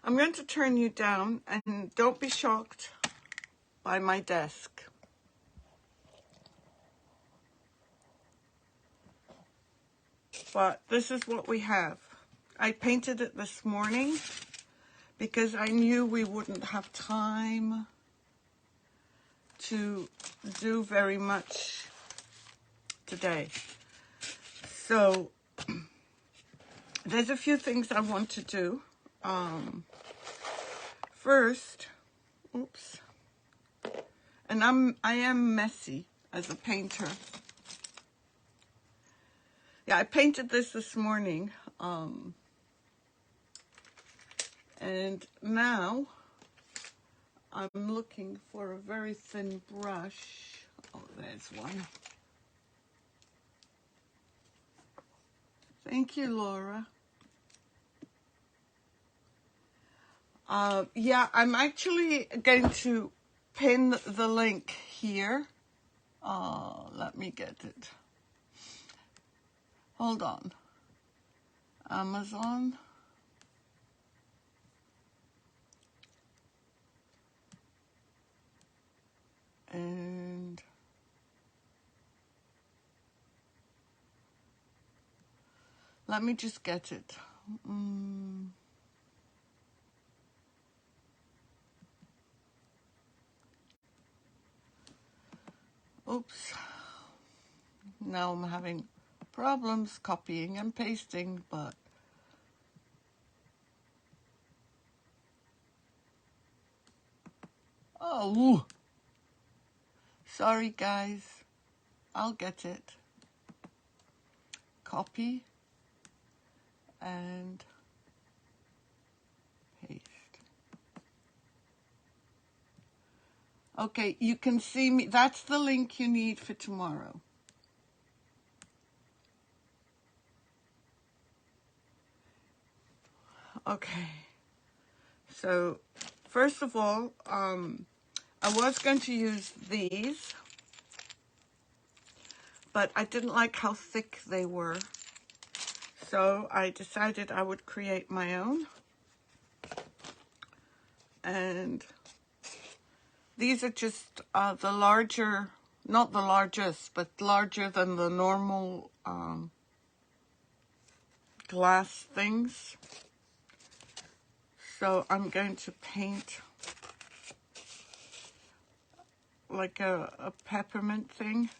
I'm going to turn you down, and don't be shocked by my desk. But this is what we have. I painted it this morning because I knew we wouldn't have time to do very much today. So there's a few things I want to do. First, oops, and I am messy as a painter. Yeah, I painted this morning, and now I'm looking for a very thin brush. Oh, there's one. Thank you, Laura. Yeah, I'm actually going to pin the link here. Let me get it. Hold on. Amazon. And let me just get it. Oops. Now I'm having problems copying and pasting, but oh, sorry guys. I'll get it. Copy and paste. Okay, you can see me. That's the link you need for tomorrow. Okay, so first of all, I was going to use these, but I didn't like how thick they were. So I decided I would create my own. And these are just the larger, not the largest, but larger than the normal glass things. So I'm going to paint like a peppermint thing.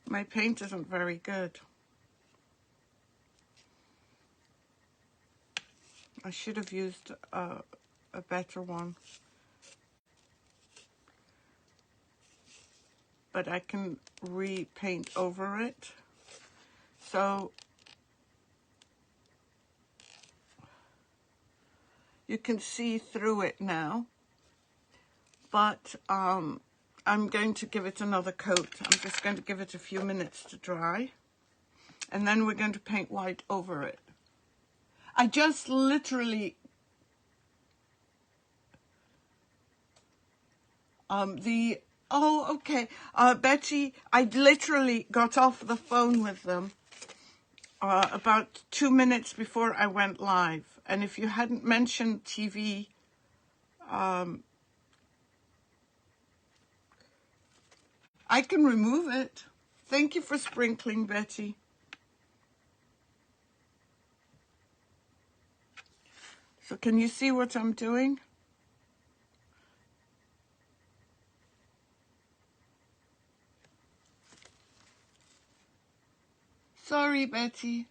My paint isn't very good. I should have used a better one. But I can repaint over it. So you can see through it now. But I'm going to give it another coat. I'm just going to give it a few minutes to dry. And then we're going to paint white over it. I just literally... Oh, okay. Betty, I literally got off the phone with them about 2 minutes before I went live. And if you hadn't mentioned TV, I can remove it. Thank you for sprinkling, Betty. So can you see what I'm doing? Sorry, Betty.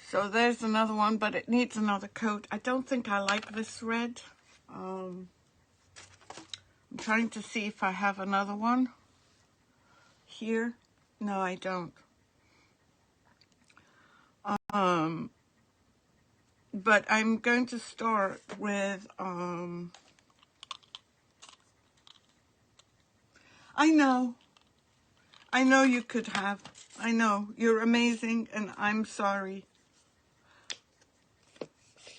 So there's another one, but it needs another coat. I don't think I like this red. I'm trying to see if I have another one here. No, I don't. But I'm going to start with, I know you could have. I know, you're amazing, and I'm sorry.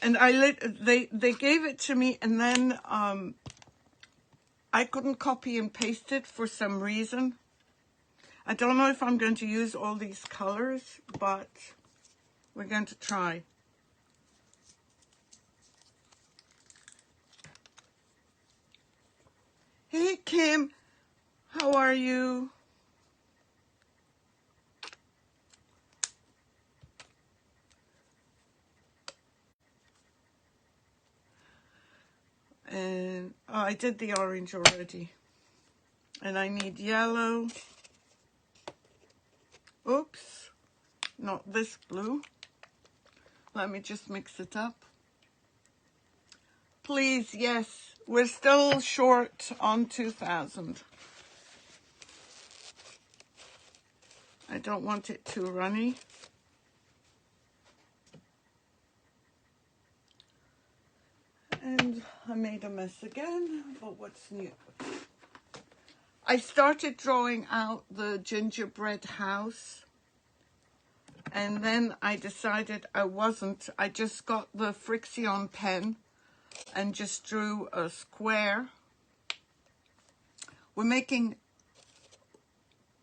And they gave it to me, and then I couldn't copy and paste it for some reason. I don't know if I'm going to use all these colors, but we're going to try. Hey, Kim, how are you? And oh, I did the orange already. And I need yellow. Oops, not this blue. Let me just mix it up. Please, yes, we're still short on 2,000. I don't want it too runny. And I made a mess again, but what's new? I started drawing out the gingerbread house, and then I decided I wasn't. I just got the Frixion pen and just drew a square. We're making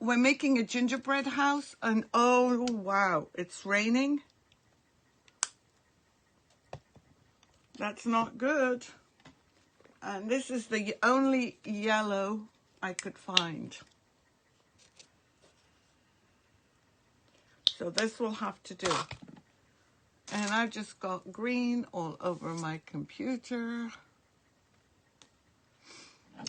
a gingerbread house, and oh wow, it's raining. That's not good. And this is the only yellow I could find. So this will have to do. And I've just got green all over my computer.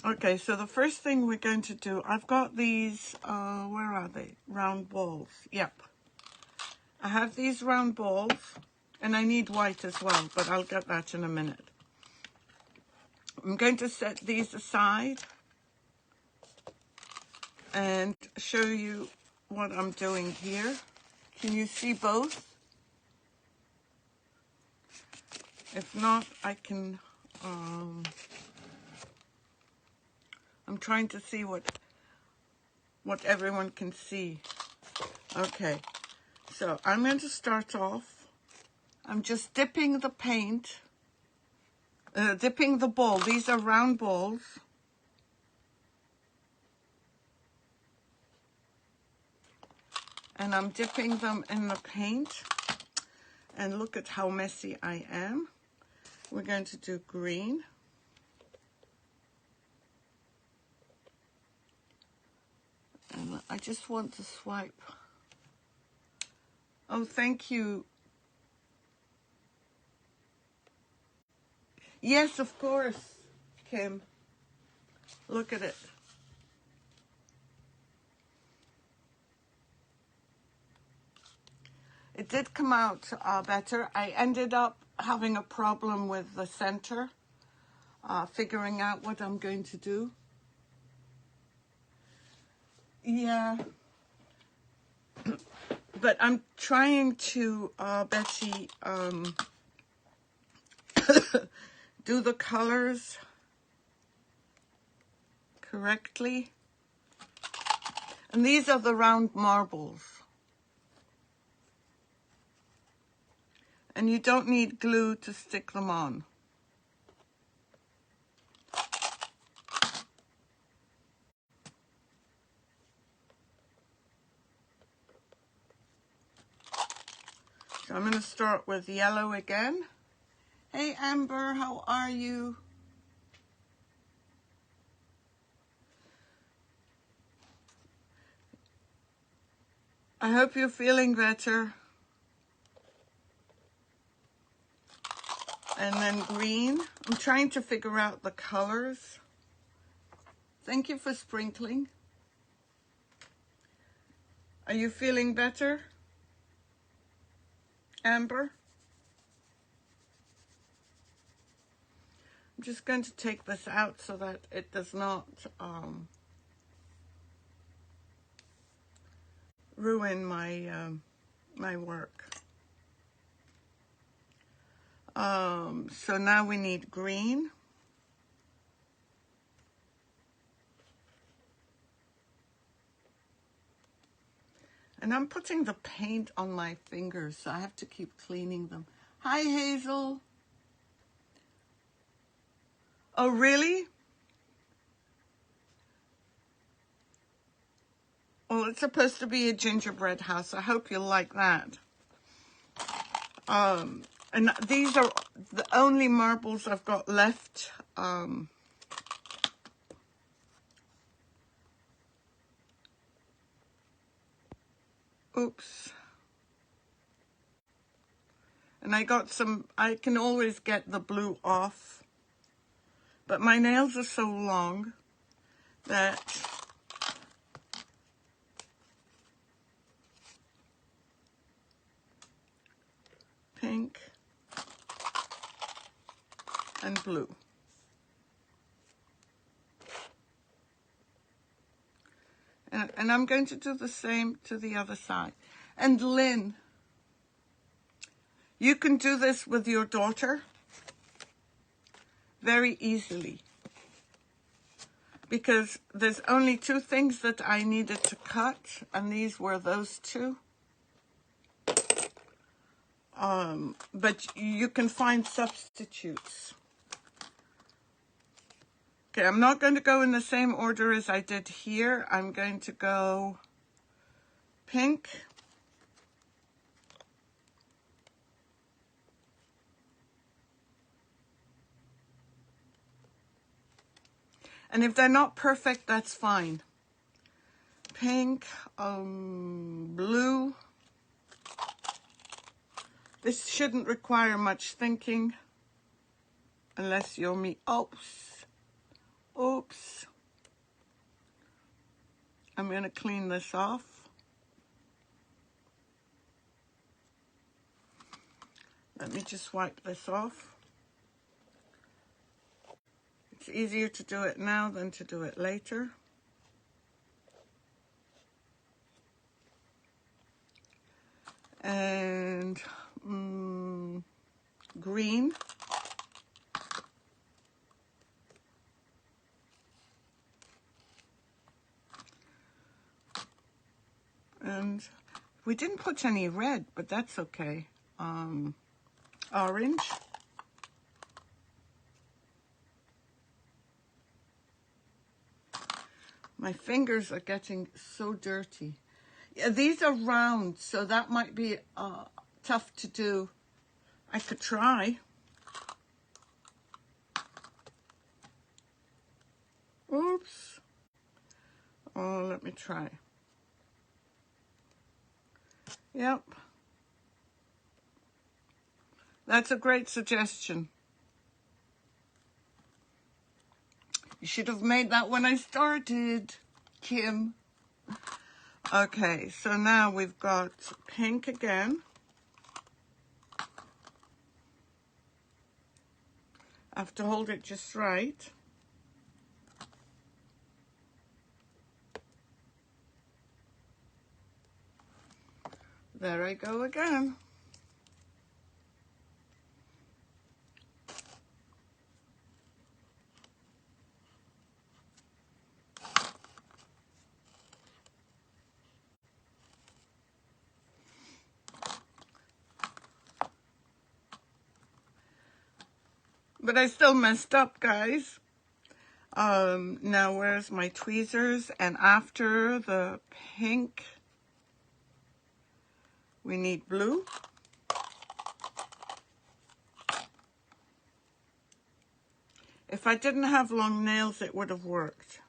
Okay, so the first thing we're going to do, I've got these, where are they? Round balls. Yep. I have these round balls, and I need white as well, but I'll get that in a minute. I'm going to set these aside and show you what I'm doing here. Can you see both? If not, I can, I'm trying to see what everyone can see. Okay, so I'm going to start off. I'm just dipping the paint, dipping the ball. These are round balls. And I'm dipping them in the paint. And look at how messy I am. We're going to do green. And I just want to swipe. Oh, thank you. Yes, of course, Kim. Look at it. It did come out better. I ended up having a problem with the center, figuring out what I'm going to do. Yeah. But I'm trying to, Betsy, do the colors correctly. And these are the round marbles. And you don't need glue to stick them on. So I'm going to start with yellow again. Hey Amber, how are you? I hope you're feeling better. And then green. I'm trying to figure out the colors. Thank you for sprinkling. Are you feeling better, Amber? I'm just going to take this out so that it does not ruin my my work. So now we need green. And I'm putting the paint on my fingers, so I have to keep cleaning them. Hi, Hazel. Oh, really? Well, it's supposed to be a gingerbread house. I hope you'll like that. And these are the only marbles I've got left. Oops. And I got some, I can always get the blue off, but my nails are so long that pink and blue. And I'm going to do the same to the other side. And Lynn, you can do this with your daughter very easily, because there's only two things that I needed to cut, and these were those two. But you can find substitutes. Okay, I'm not going to go in the same order as I did here. I'm going to go pink, and if they're not perfect, that's fine. Pink, blue. This shouldn't require much thinking unless you're me. Oops. Oops. I'm going to clean this off. Let me just wipe this off. It's easier to do it now than to do it later. And green. And we didn't put any red, but that's okay. Orange. My fingers are getting so dirty. Yeah, these are round, so that might be tough to do. I could try. Oops. Oh, let me try. Yep. That's a great suggestion. You should have made that when I started, Kim. Okay, so now we've got pink again. I have to hold it just right. There I go again. But I still messed up, guys. Now where's my tweezers? And after the pink, we need blue. If I didn't have long nails, it would have worked.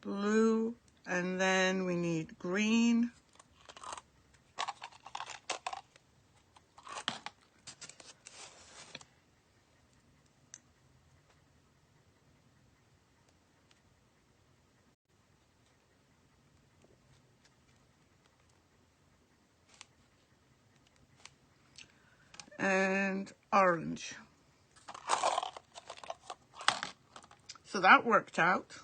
Blue, and then we need green. And orange. So that worked out.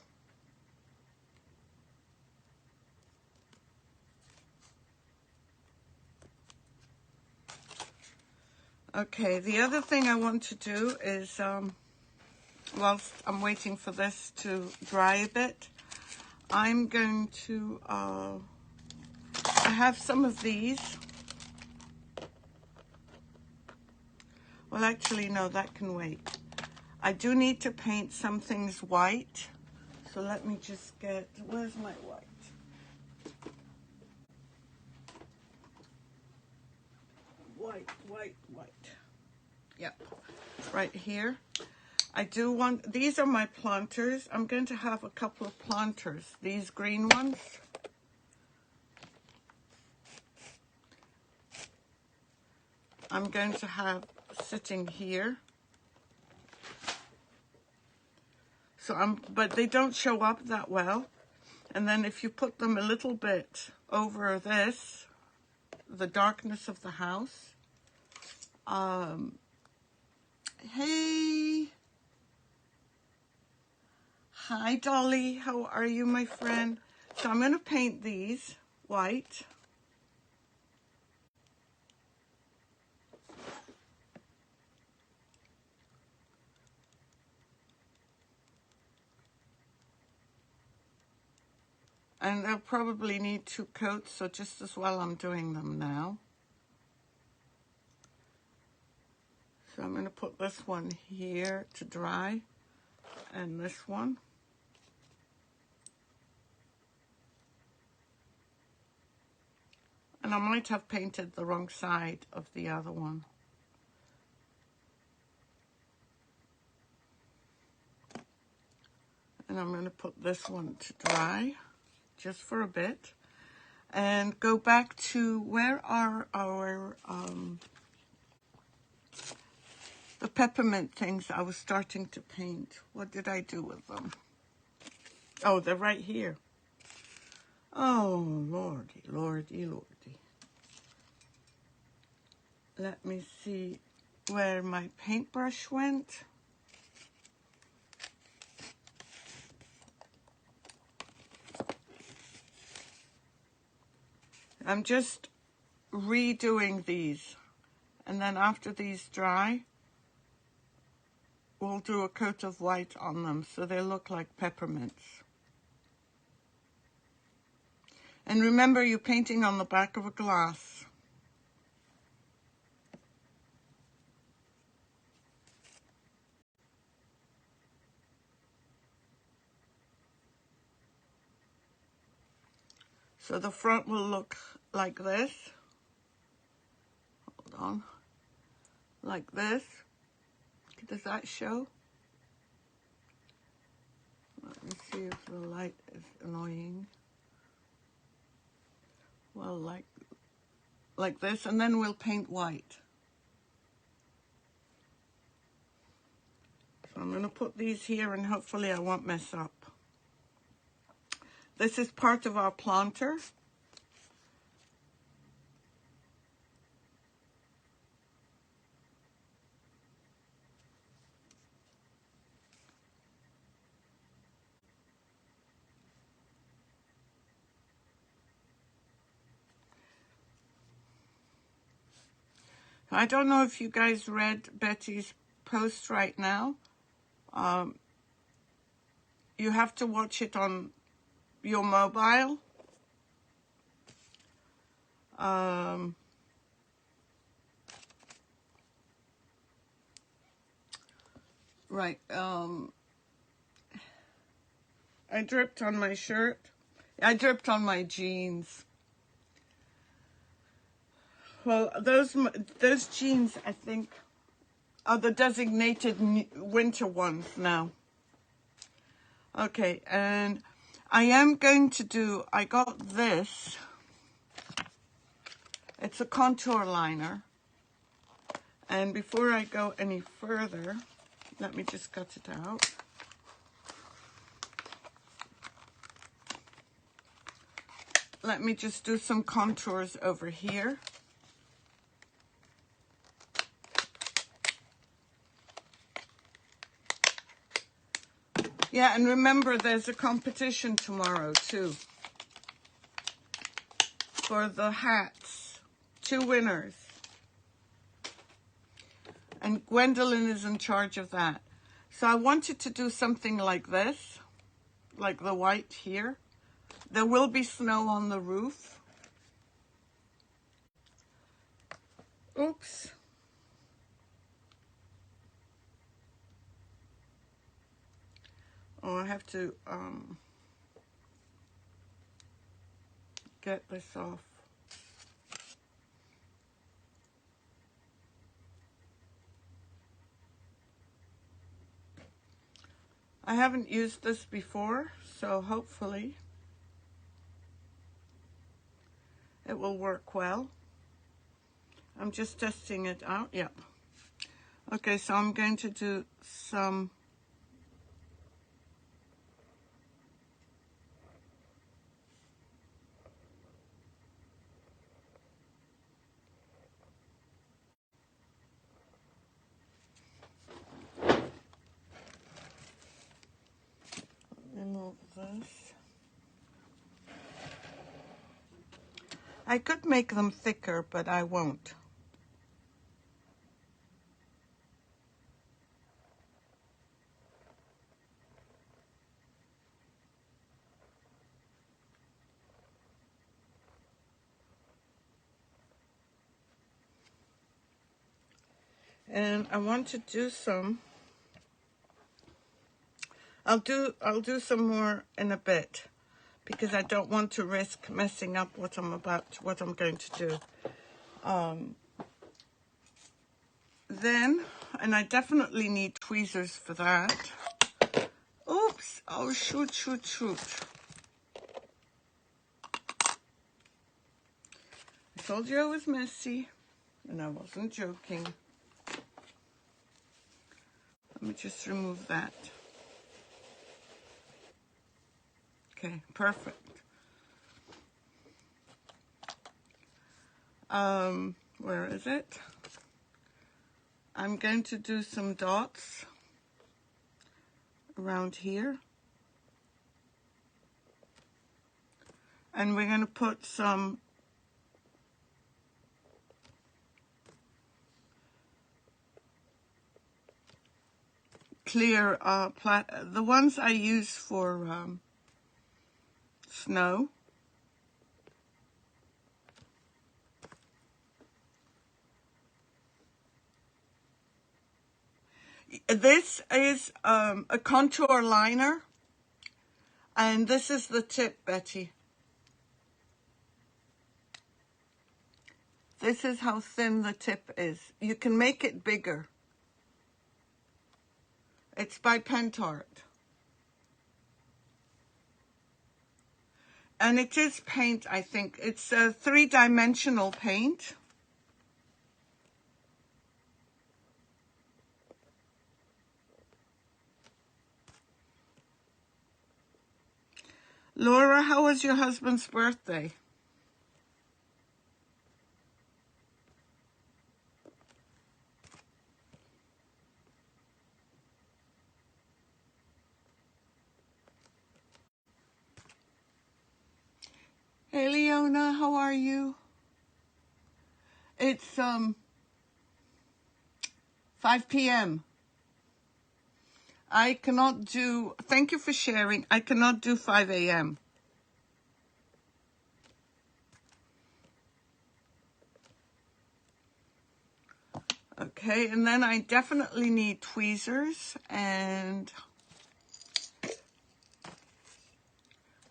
Okay, the other thing I want to do is, whilst I'm waiting for this to dry a bit, I'm going to, I have some of these. Well, actually, no, that can wait. I do need to paint some things white. So let me just get, where's my white? White, white, white. Yep, right here. I do want, these are my planters. I'm going to have a couple of planters, these green ones. I'm going to have sitting here. So but they don't show up that well. And then if you put them a little bit over this, the darkness of the house. Hey. Hi, Dolly. How are you, my friend? So I'm going to paint these white. And they'll probably need 2 coats, so just as well I'm doing them now. So I'm going to put this one here to dry, and this one. And I might have painted the wrong side of the other one. And I'm going to put this one to dry, just for a bit. And go back to, where are our, the peppermint things I was starting to paint. What did I do with them? Oh, they're right here. Oh, lordy, lordy, lordy. Let me see where my paintbrush went. I'm just redoing these. And then after these dry, we'll do a coat of white on them so they look like peppermints. And remember, you're painting on the back of a glass. So the front will look like this. Hold on. Like this. Does that show? Let me see if the light is annoying. Well, like this, and then we'll paint white. So I'm going to put these here, and hopefully I won't mess up. This is part of our planter. I don't know if you guys read Betty's post right now. You have to watch it on your mobile. Right. I dripped on my shirt. I dripped on my jeans. Well, those jeans, I think, are the designated winter ones now. Okay, and I am going to do, I got this. It's a contour liner. And before I go any further, let me just cut it out. Let me just do some contours over here. Yeah, and remember, there's a competition tomorrow, too, for the hats. 2 winners. And Gwendolyn is in charge of that. So I wanted to do something like this, like the white here. There will be snow on the roof. Oops. have to get this off. I haven't used this before, so hopefully it will work well. I'm just testing it out. Yep. Okay, so I'm going to do some remove this. I could make them thicker, but I won't. And I want to do some. I'll do some more in a bit because I don't want to risk messing up what I'm going to do. Then, and I definitely need tweezers for that. Oops! Oh shoot! I told you I was messy, and I wasn't joking. Let me just remove that. Okay, perfect. Where is it? I'm going to do some dots around here. And we're going to put some clear, the ones I use for snow. This is a contour liner, and this is the tip, Betty. This is how thin the tip is. You can make it bigger. It's by Pentart. And it is paint, I think. It's a 3-dimensional paint. Laura, how was your husband's birthday? Hey, Leona, how are you? It's 5 p.m. I cannot do, thank you for sharing, I cannot do 5 a.m. Okay, and then I definitely need tweezers, and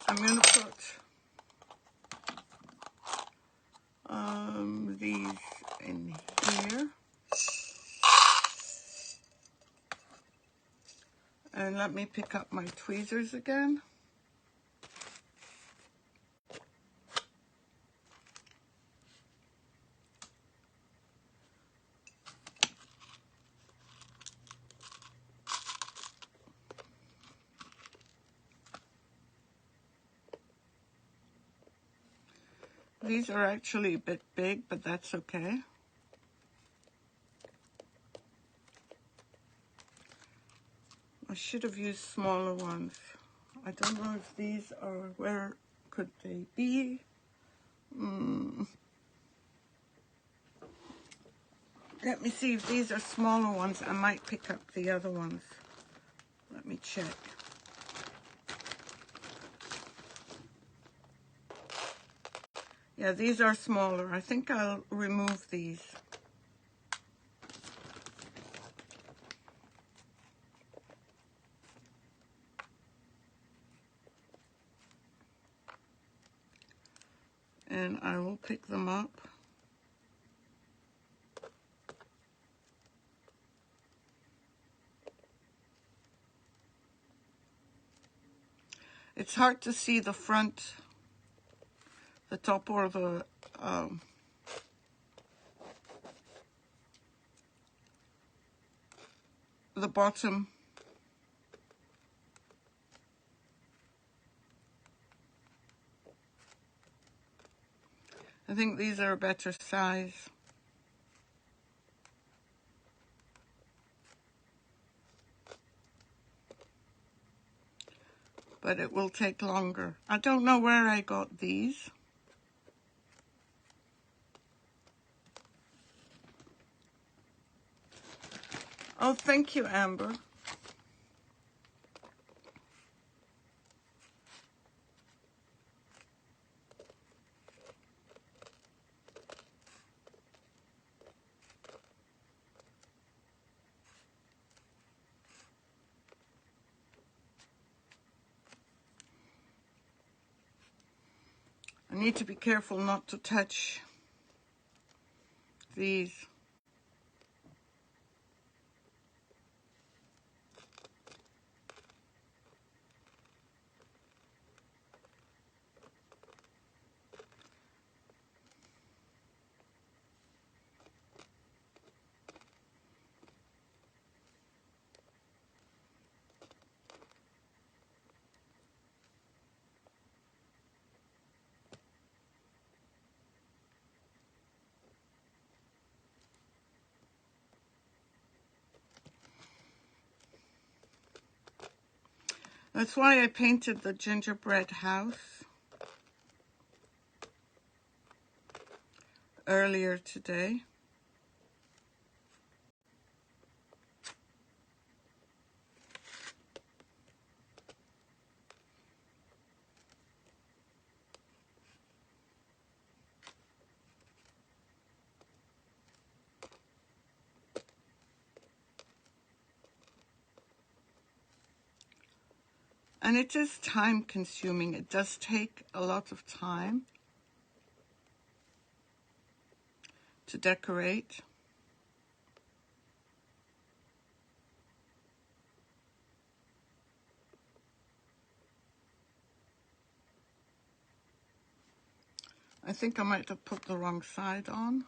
I'm going to put these in here. And let me pick up my tweezers again. These are actually a bit big, but that's okay. I should have used smaller ones. I don't know if these are, where could they be? Let me see if these are smaller ones. I might pick up the other ones. Let me check. Yeah, these are smaller. I think I'll remove these. and I will pick them up. It's hard to see the front, the top, or the bottom. I think these are a better size. But it will take longer. I don't know where I got these. Oh, thank you, Amber. I need to be careful not to touch these. That's why I painted the gingerbread house earlier today. And it is time consuming. It does take a lot of time to decorate. I think I might have put the wrong side on.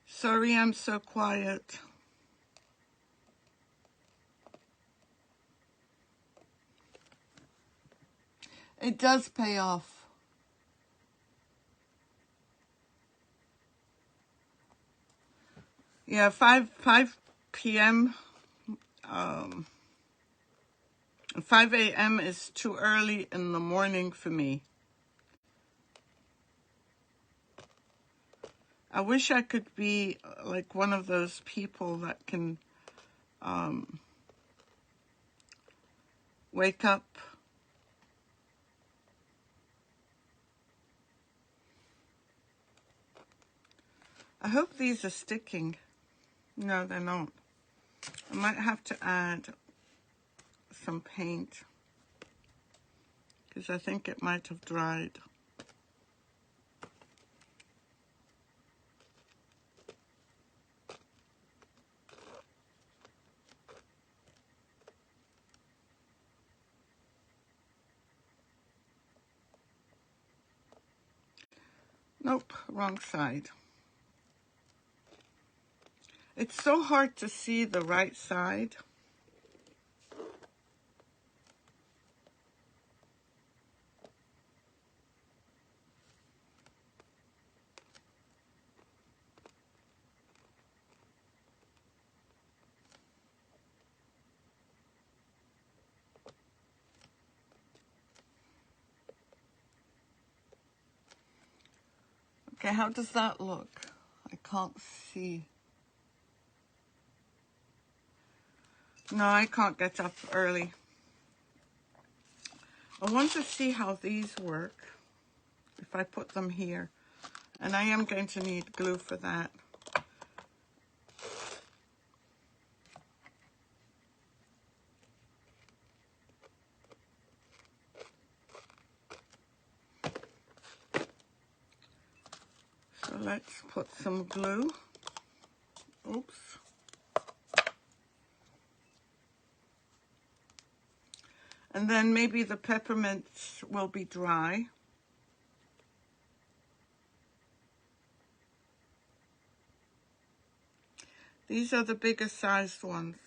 Sorry I'm so quiet. It does pay off. Yeah, 5 p.m. 5 a.m. is too early in the morning for me. I wish I could be like one of those people that can wake up. I hope these are sticking. No, they're not. I might have to add some paint because I think it might have dried. Nope, wrong side. It's so hard to see the right side. Okay, how does that look? I can't see. No, I can't get up early. I want to see how these work if I put them here. And I am going to need glue for that. So let's put some glue. Oops. And then maybe the peppermints will be dry. These are the bigger sized ones.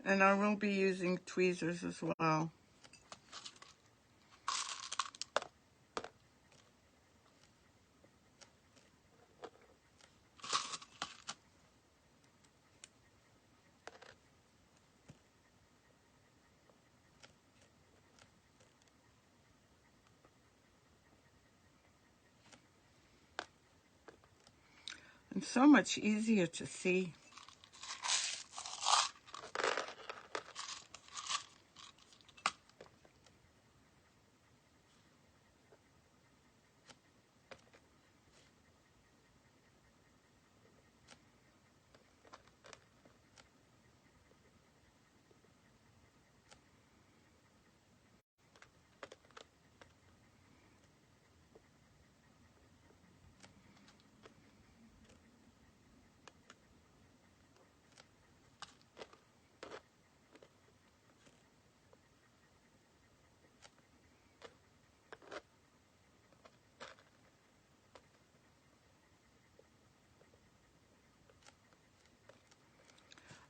And I will be using tweezers as well. And so much easier to see.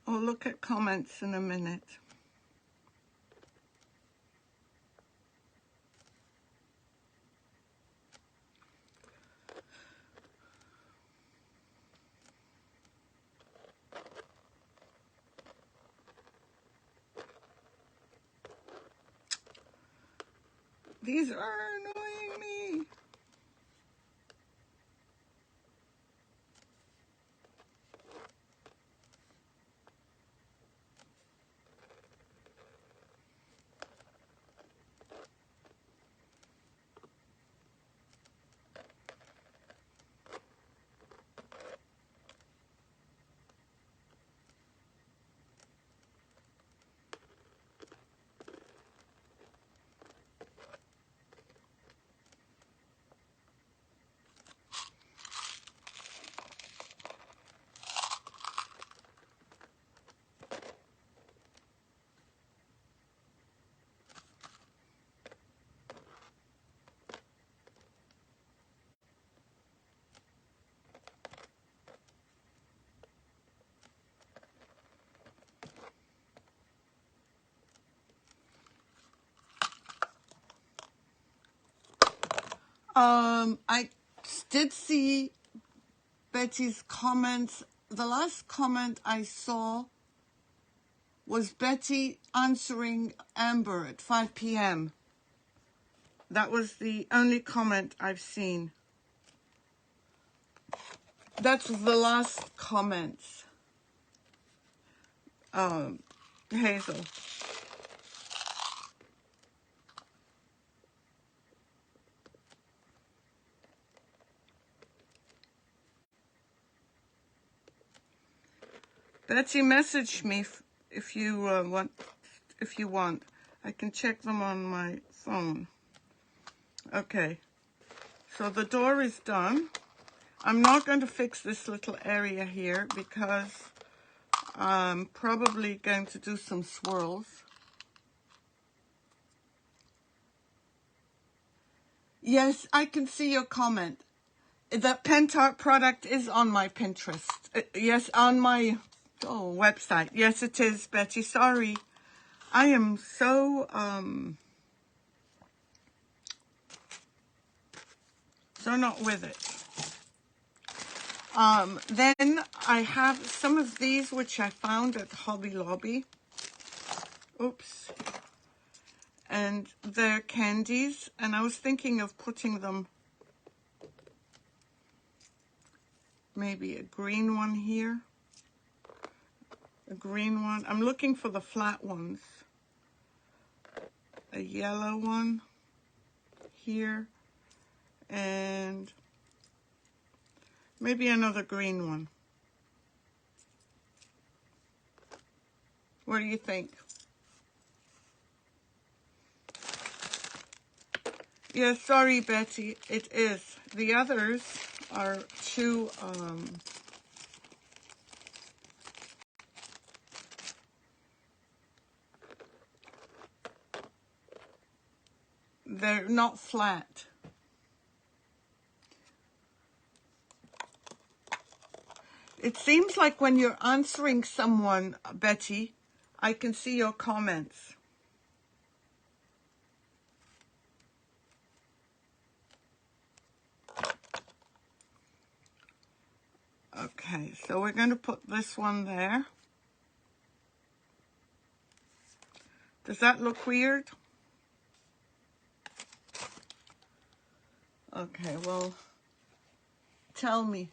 I'll look at comments in a minute. These are annoying me. I did see Betty's comments. The last comment I saw was Betty answering Amber at 5 p.m. That was the only comment I've seen. That's the last comments. Hazel. Betsy, message me if you want. If you want, I can check them on my phone. Okay, so the door is done. I'm not going to fix this little area here because I'm probably going to do some swirls. Yes, I can see your comment. That Pentart product is on my Pinterest. Yes, on my website. Yes, it is, Betty. Sorry. I am so not with it. Then I have some of these which I found at Hobby Lobby. Oops. And they're candies, and I was thinking of putting them maybe a green one here, a green one. I'm looking for the flat ones. A yellow one here, and maybe another green one. What do you think? Yeah, sorry, Betty, it is. The others are too, they're not flat. It seems like when you're answering someone, Betty, I can see your comments. Okay, so we're going to put this one there. Does that look weird? Okay, well, tell me.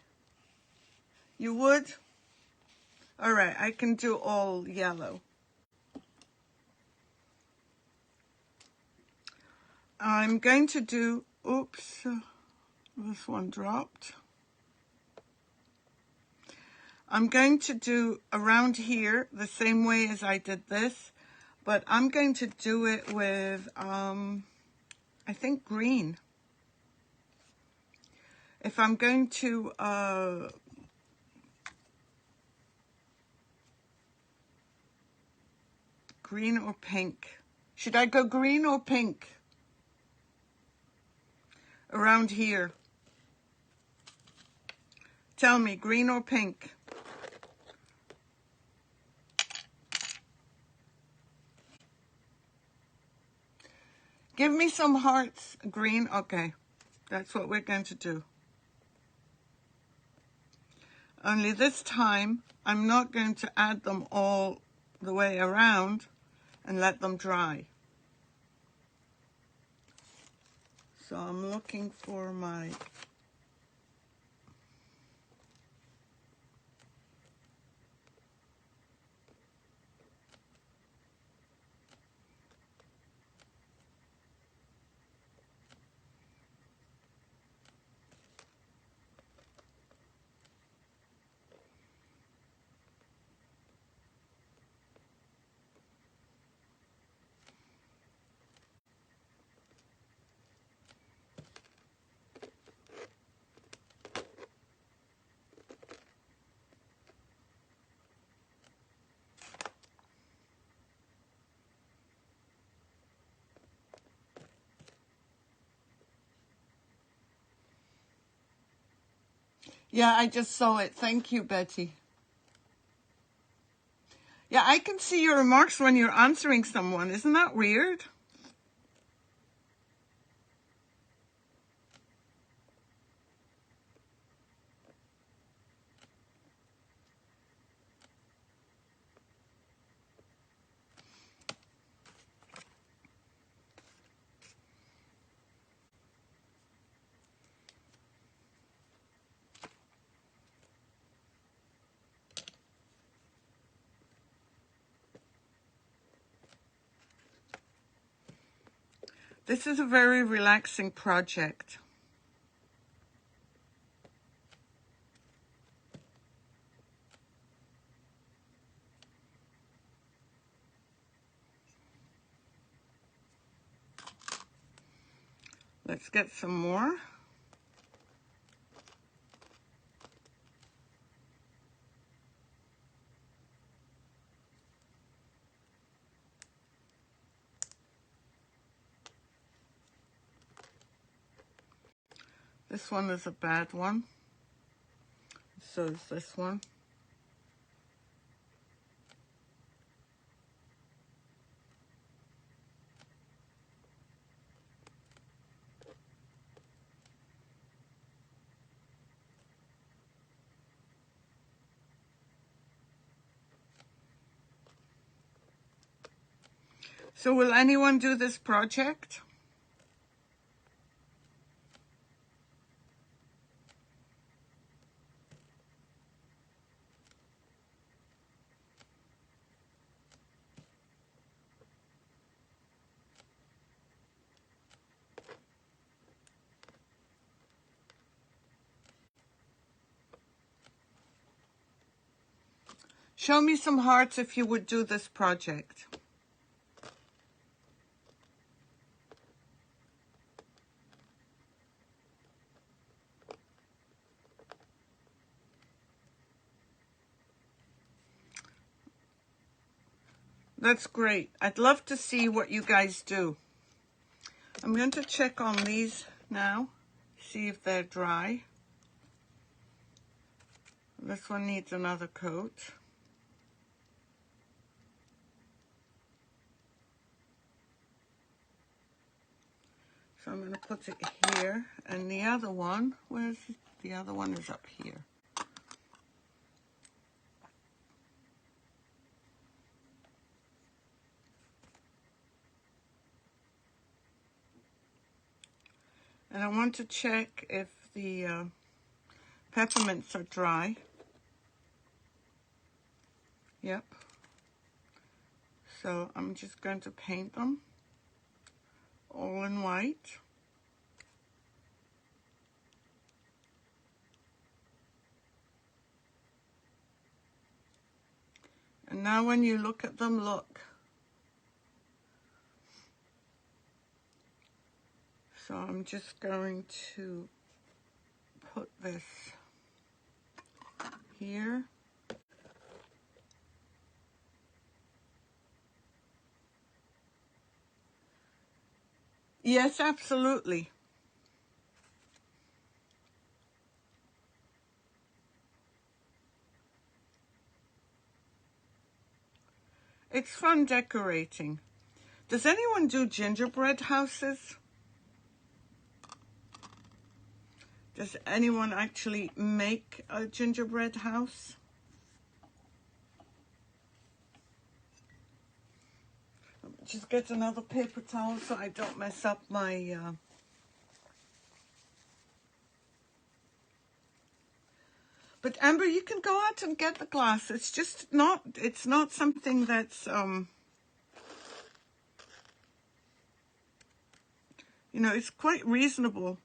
You would? All right, I can do all yellow. I'm going to do, oops, this one dropped. I'm going to do around here the same way as I did this, but I'm going to do it with, I think green. If I'm going to, green or pink. Should I go green or pink? Around here. Tell me, green or pink? Give me some hearts. Green, okay. That's what we're going to do. Only this time, I'm not going to add them all the way around and let them dry. So I'm looking for my yeah, I just saw it. Thank you, Betty. Yeah, I can see your remarks when you're answering someone. Isn't that weird? This is a very relaxing project. Let's get some more. This one is a bad one. So is this one. So will anyone do this project? Show me some hearts if you would do this project. That's great. I'd love to see what you guys do. I'm going to check on these now, see if they're dry. This one needs another coat. So I'm going to put it here, and the other one, where's the other one? Is up here. And I want to check if the peppermints are dry. Yep. So I'm just going to paint them all in white. And now when you look at them, look. So I'm just going to put this here. Yes, absolutely. It's fun decorating. Does anyone do gingerbread houses? Does anyone actually make a gingerbread house? Just get another paper towel so I don't mess up my... But Amber, you can go out and get the glass. It's just not, it's not something that's, you know, it's quite reasonable.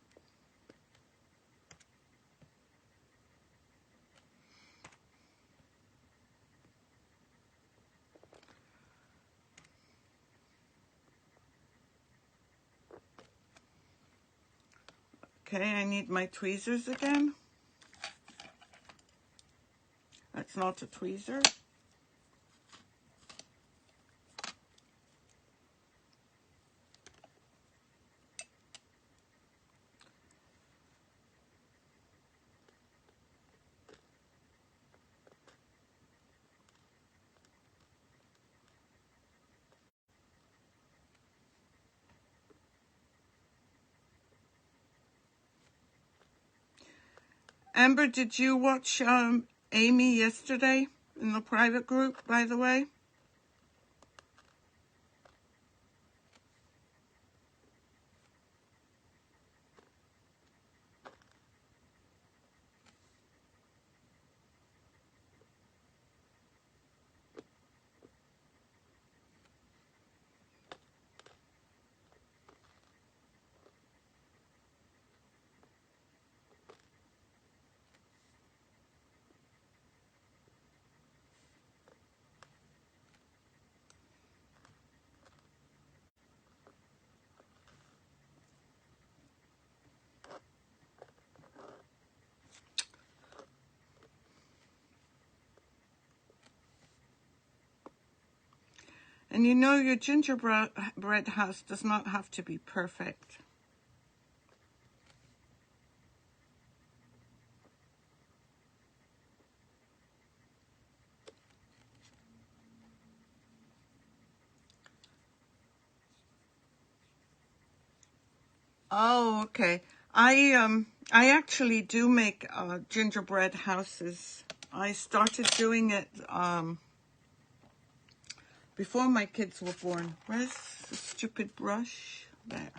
Okay, I need my tweezers again. That's not a tweezer. Amber, did you watch Amy yesterday in the private group, by the way? And you know your gingerbread house does not have to be perfect. Oh, okay. I actually do make gingerbread houses. I started doing it before my kids were born. Where's the stupid brush? There.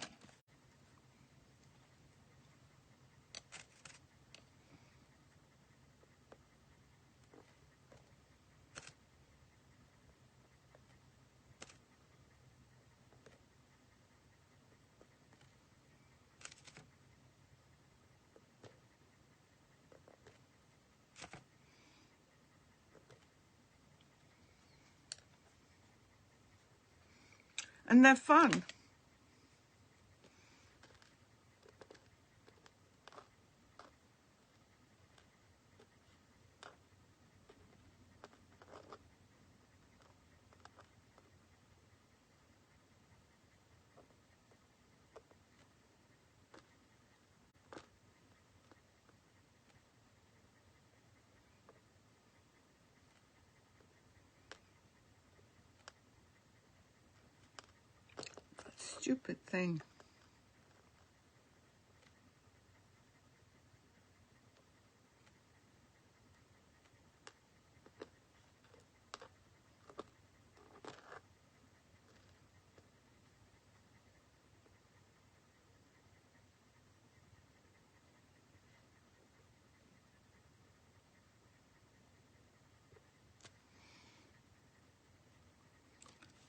and they're fun. That stupid thing.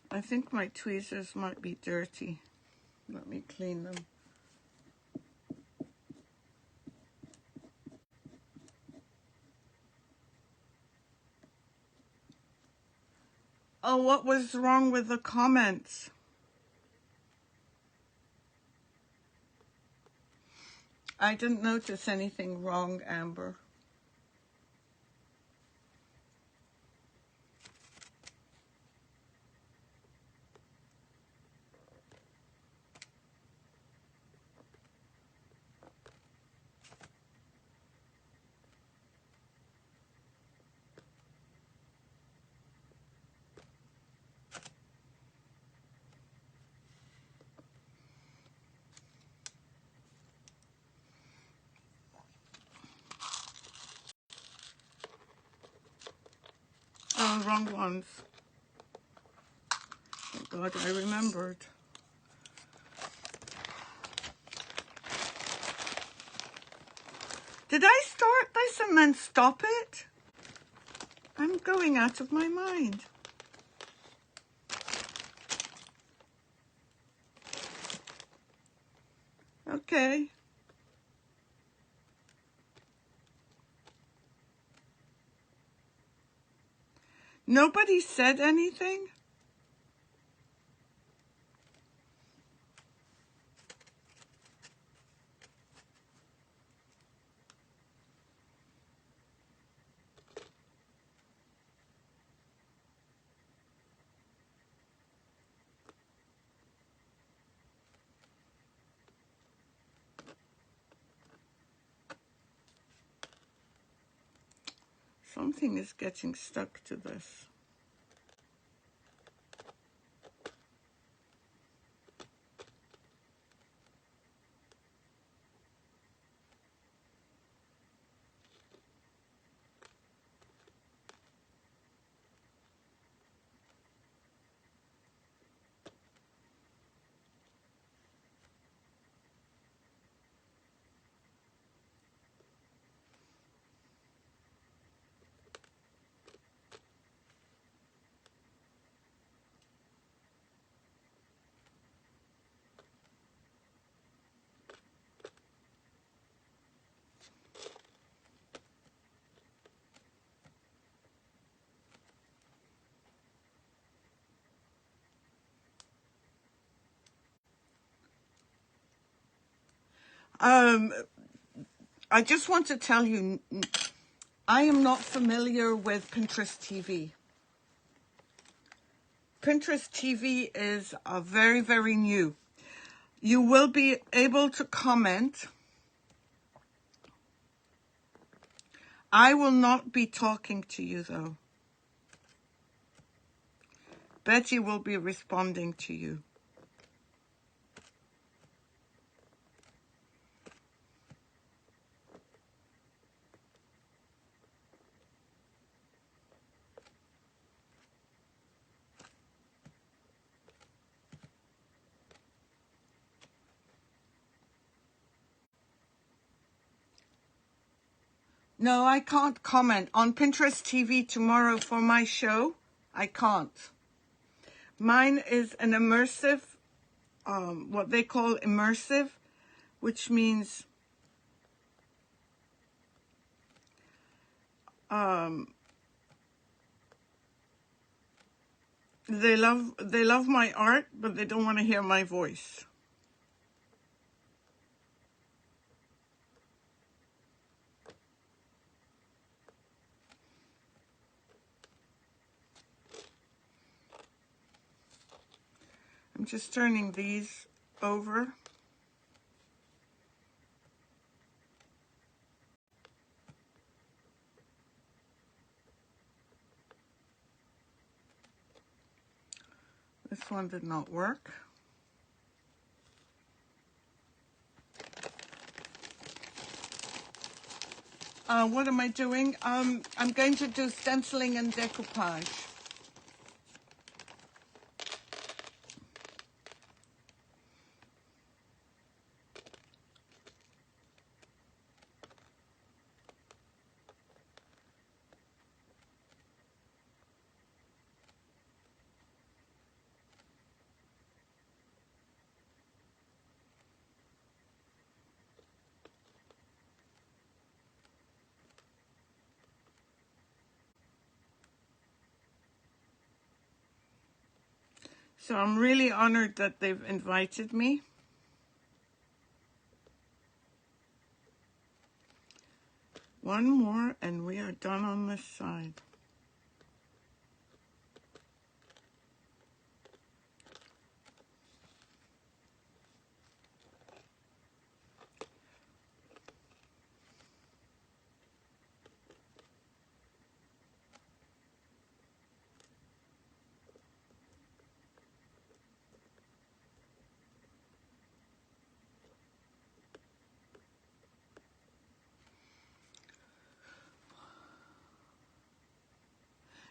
I think my tweezers might be dirty. Let me clean them. Oh, what was wrong with the comments? I didn't notice anything wrong, Amber. Oh, wrong ones. Thank God I remembered. Did I start this and then stop it? I'm going out of my mind. Okay. Nobody said anything? Something is getting stuck to this. I just want to tell you, I am not familiar with Pinterest TV. Pinterest TV is very, very new. You will be able to comment. I will not be talking to you, though. Betty will be responding to you. No, I can't comment. On Pinterest TV tomorrow for my show, I can't. Mine is an immersive, what they call immersive, which means They love my art, but they don't want to hear my voice. I'm just turning these over. This one did not work. What am I doing? I'm going to do stenciling and decoupage. So I'm really honored that they've invited me. One more and we are done on this side.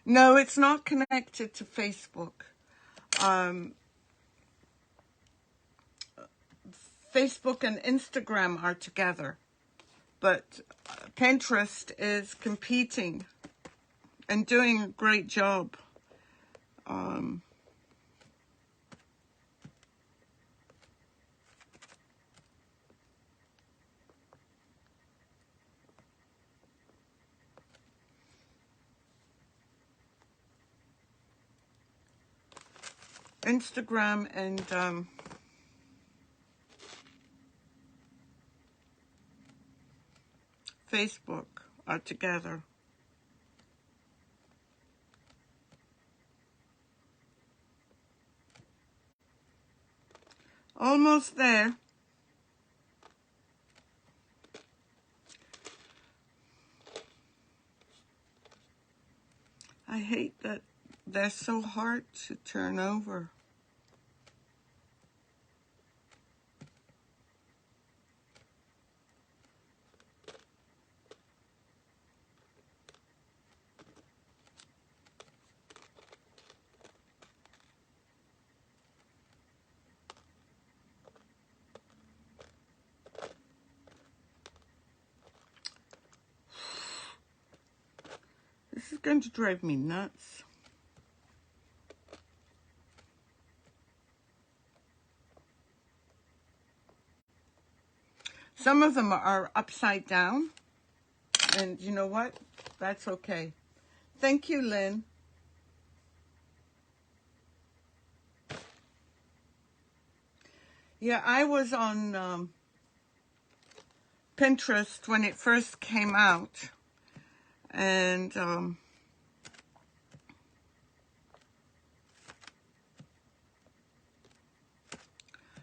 No, it's not connected to Facebook. Facebook and Instagram are together, but Pinterest is competing and doing a great job. Instagram and Facebook are together. Almost there. I hate that they're so hard to turn over. This is going to drive me nuts. Some of them are upside down, and you know what? That's okay. Thank you, Lynn. Yeah, I was on Pinterest when it first came out, and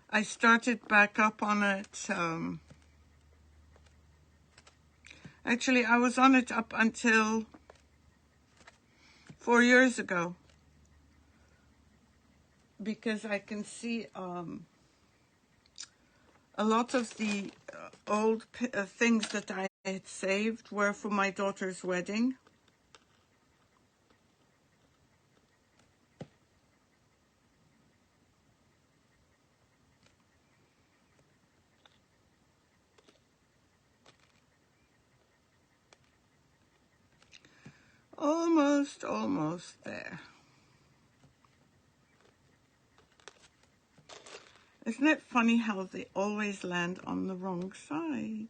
I started back up on it. Actually, I was on it up until 4 years ago, because I can see a lot of the old things that I had saved were for my daughter's wedding. Almost there. Isn't it funny how they always land on the wrong side?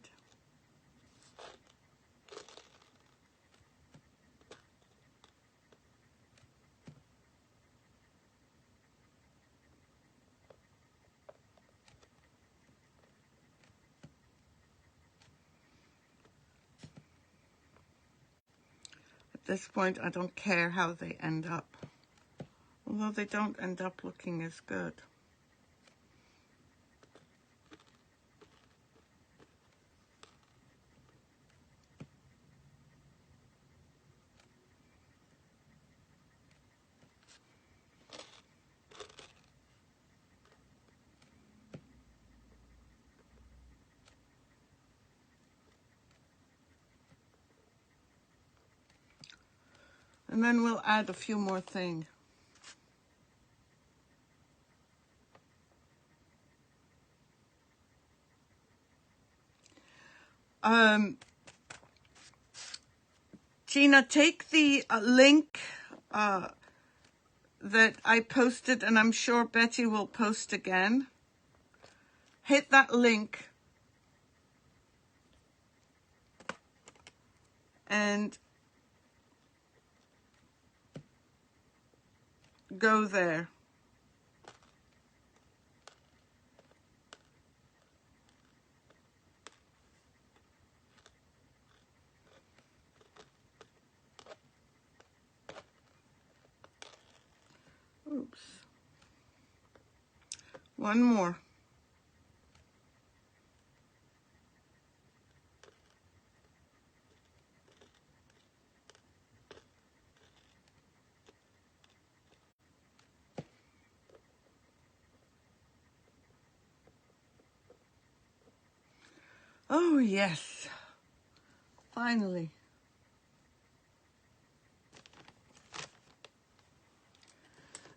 this point, I don't care how they end up. Although they don't end up looking as good. And then we'll add a few more things. Gina, take the link that I posted, and I'm sure Betty will post again. Hit that link and go there. Oops. One more. Oh, yes. Finally.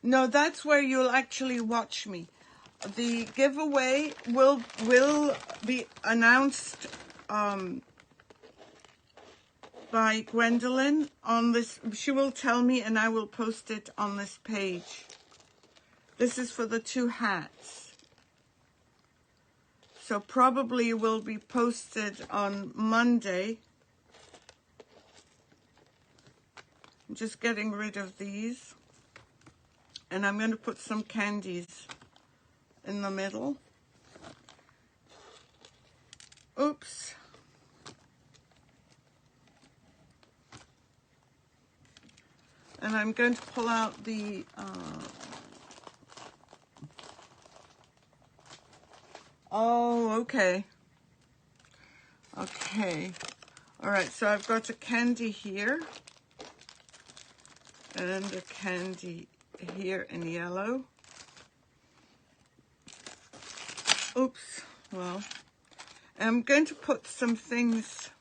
No, that's where you'll actually watch me. The giveaway will be announced by Gwendolyn on this. She will tell me and I will post it on this page. This is for the 2 hats. So probably will be posted on Monday. I'm just getting rid of these. And I'm going to put some candies in the middle. Oops. And I'm going to pull out the oh, okay. Okay. All right, so I've got a candy here and a candy here in yellow. Oops. Well, I'm going to put some things.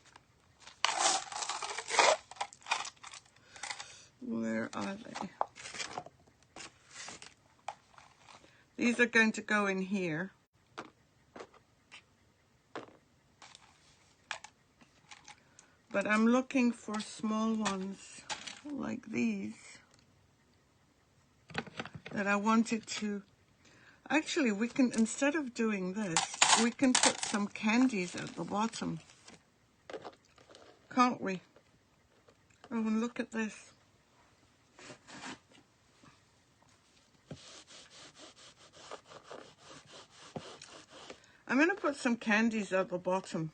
Where are they? These are going to go in here. But I'm looking for small ones like these that I wanted to. Actually, we can, instead of doing this, we can put some candies at the bottom. Can't we? Oh, and look at this. I'm going to put some candies at the bottom.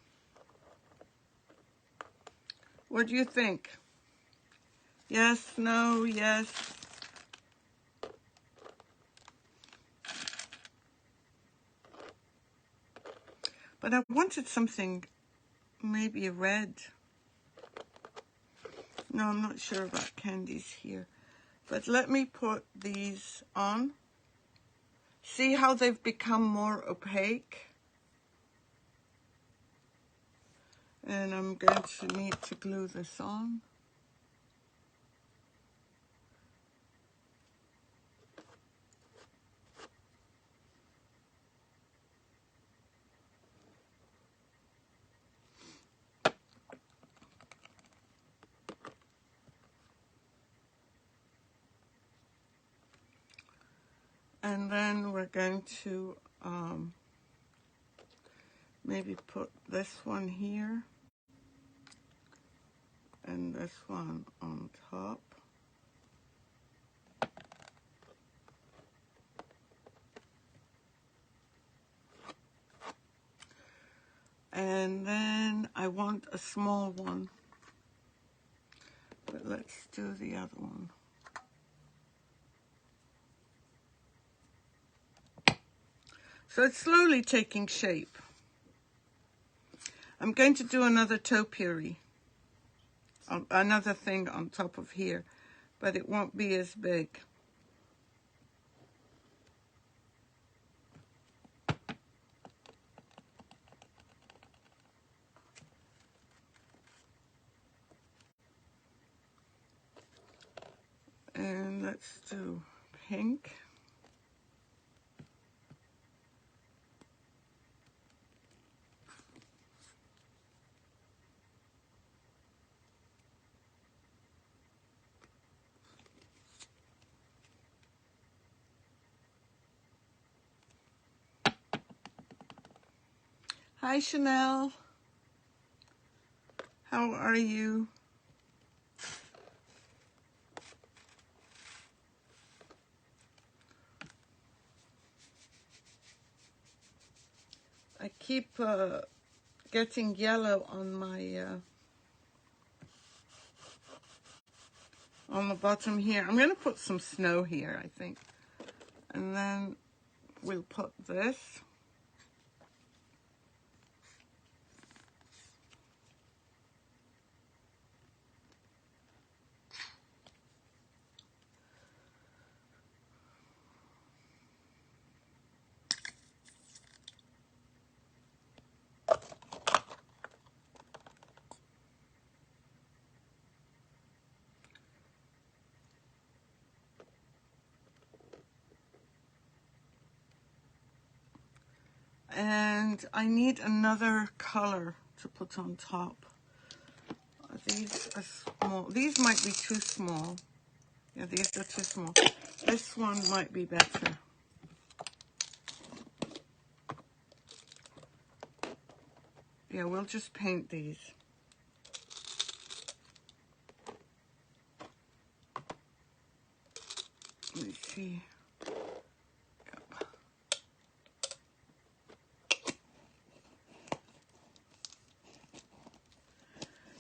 What do you think? Yes, no, yes. But I wanted something maybe red. No, I'm not sure about candies here. But let me put these on. See how they've become more opaque? And I'm going to need to glue this on. And then we're going to maybe put this one here and this one on top. And then I want a small one But let's do the other one. So it's slowly taking shape. I'm going to do another topiary, another thing on top of here, but it won't be as big. And let's do pink. Hi, Chanel. How are you? I keep getting yellow on my on the bottom here. I'm going to put some snow here, I think. And then we'll put this. And I need another color to put on top. These are small. These might be too small. Yeah, these are too small. This one might be better. Yeah, we'll just paint these. Let me see.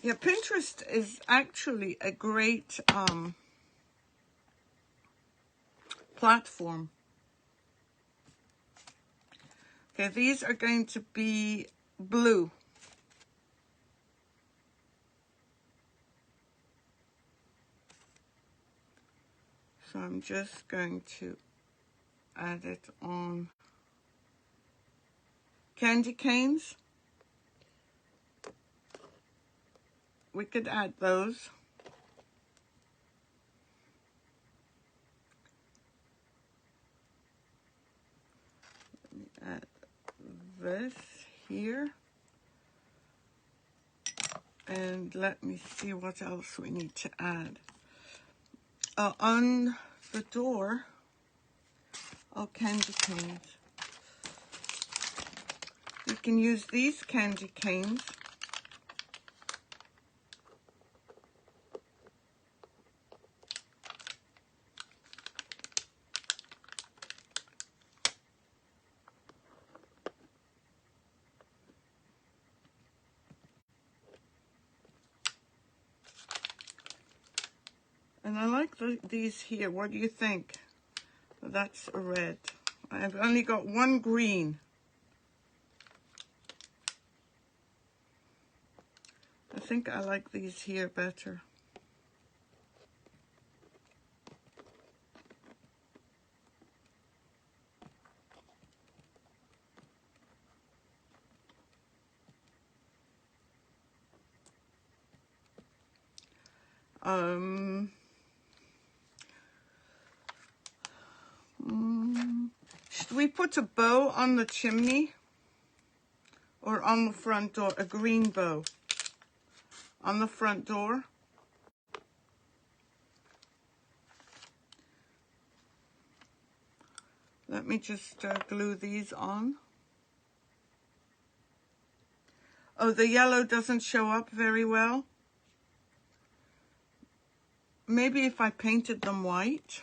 Yeah, Pinterest is actually a great platform. Okay, these are going to be blue. So I'm just going to add it on candy canes. We could add those. Let me add this here. And let me see what else we need to add. On the door, candy canes. You can use these candy canes. And I like these here. What do you think? That's a red. I've only got one green. I think I like these here better. Should we put a bow on the chimney or on the front door? A green bow on the front door. Let me just glue these on. Oh, the yellow doesn't show up very well. Maybe if I painted them white.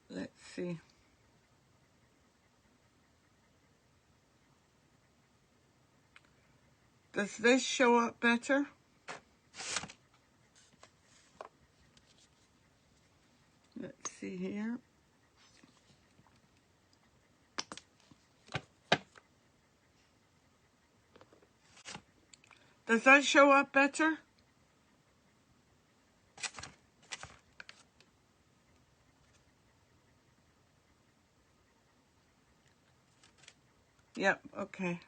Let's see. Does this show up better? Let's see here. Does that show up better? Yep, okay.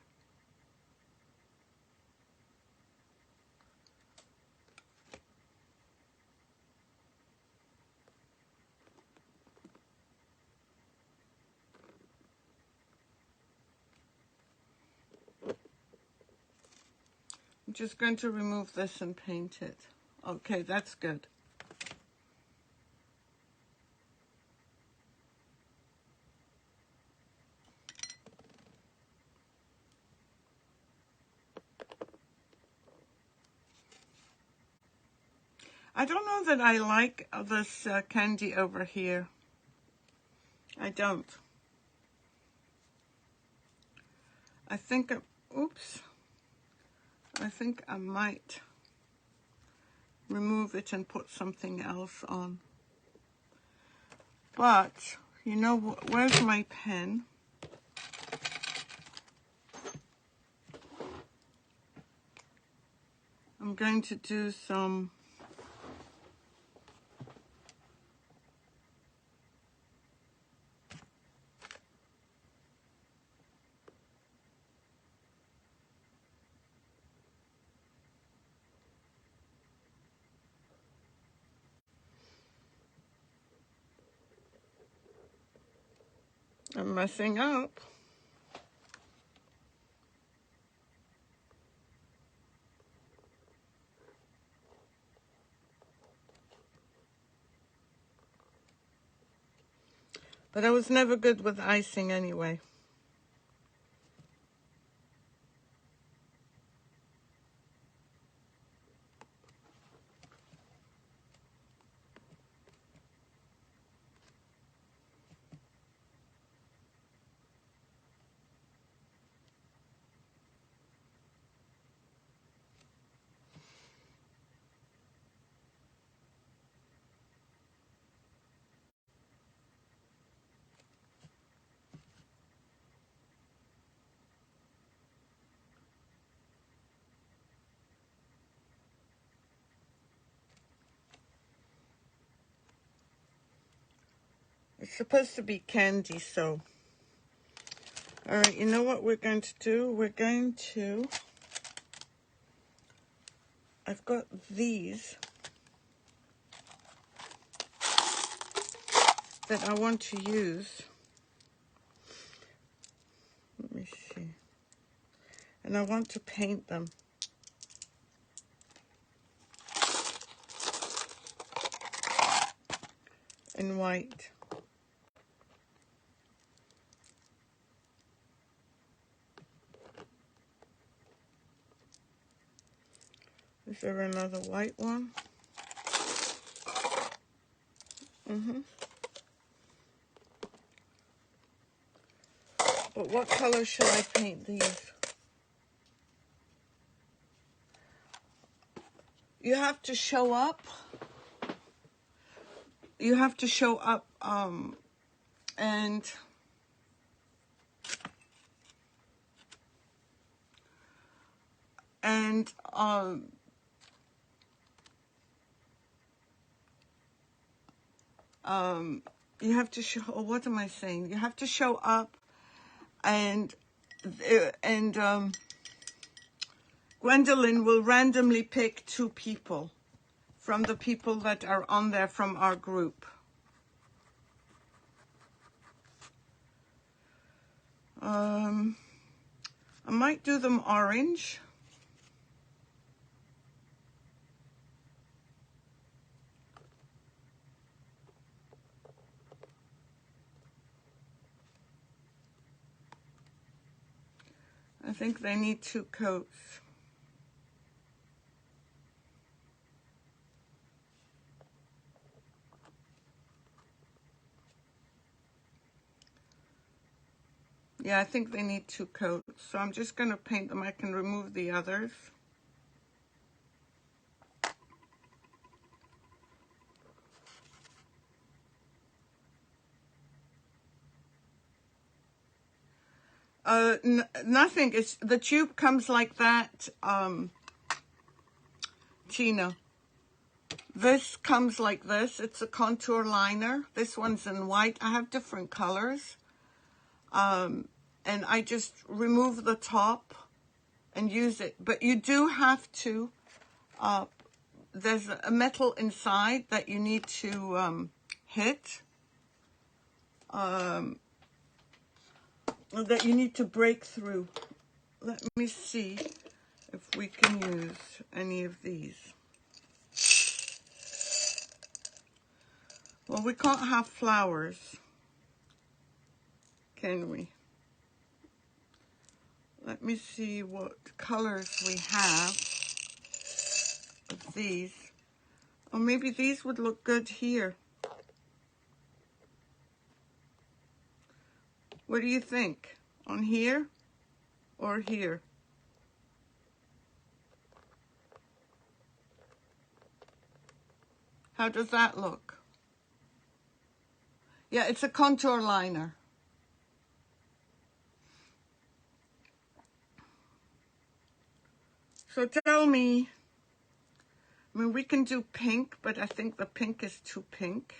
I'm just going to remove this and paint it. Okay, that's good. I don't know that I like this candy over here. I don't. I think, oops. I think I might remove it and put something else on. But, you know, where's my pen? I'm going to do some I'm messing up. But I was never good with icing anyway. It's supposed to be candy, so. All right, you know what we're going to do? We're going to, I've got these that I want to use. Let me see. And I want to paint them. In white. Is there another white one? But what color shall I paint these? You have to show up. You have to show up and you have to show, what am I saying? You have to show up and Gwendolyn will randomly pick 2 people from the people that are on there from our group. I might do them orange. I think they need 2 coats. Yeah, I think they need 2 coats. So I'm just going to paint them. I can remove the others. Nothing. The tube comes like that, Tina. This comes like this. It's a contour liner. This one's in white. I have different colors. And I just remove the top and use it. But you do have to, there's a metal inside that you need to hit. That you need to break through. Let me see if we can use any of these. Well, we can't have flowers, can we? Let me see what colors we have of these. Or maybe these would look good here. What do you think? On here or here? How does that look? Yeah, it's a contour liner. So tell me, I mean, we can do pink, but I think the pink is too pink.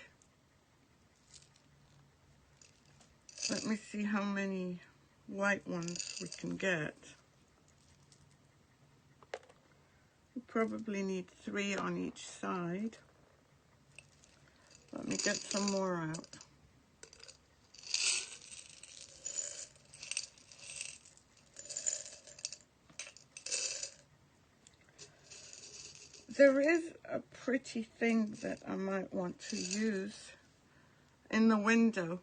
Let me see how many white ones we can get. We probably need 3 on each side. Let me get some more out. There is a pretty thing that I might want to use in the window.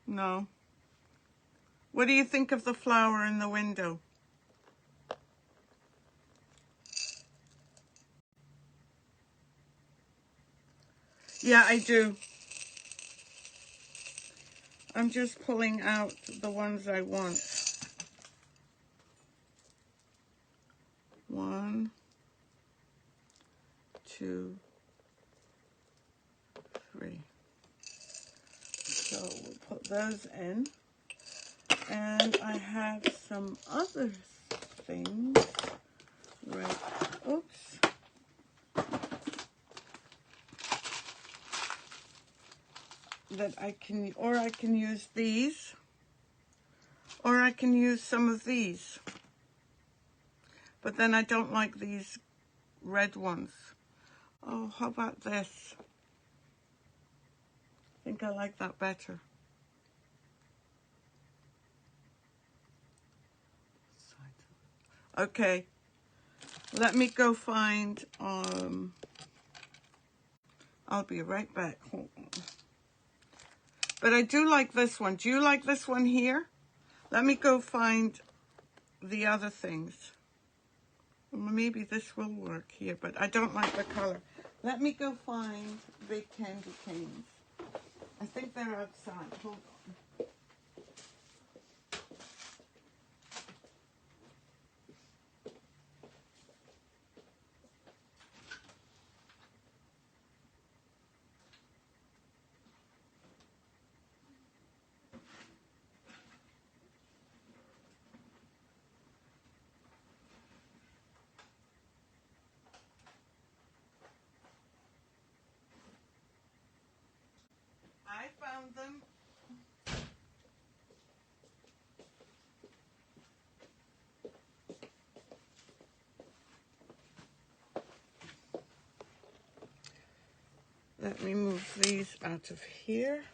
No. What do you think of the flower in the window? Yeah, I do. I'm just pulling out the ones I want. 1, 2, 3. So we'll put those in. And I have some other things. Right. Oops. That I can use these, or I can use some of these. But then I don't like these red ones. Oh, how about this? I think I like that better. Okay, let me go find, I'll be right back. Hold on. But I do like this one. Do you like this one here? Let me go find the other things. Well, maybe this will work here, but I don't like the color. Let me go find big candy canes. I think they're outside. Hold on. I found them. Let me move these out of here.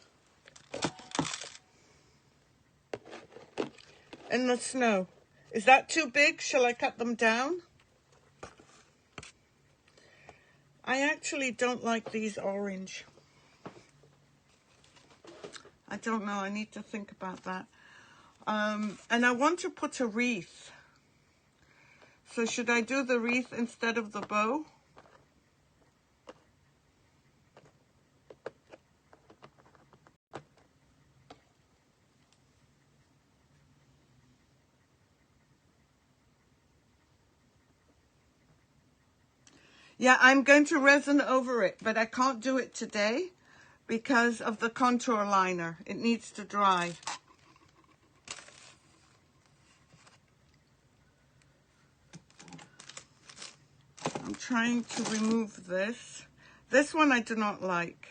And the snow. Is that too big? Shall I cut them down? I actually don't like these orange. I don't know. I need to think about that. And I want to put a wreath. So should I do the wreath instead of the bow? Yeah, I'm going to resin over it, but I can't do it today because of the contour liner. It needs to dry. I'm trying to remove this. This one I do not like.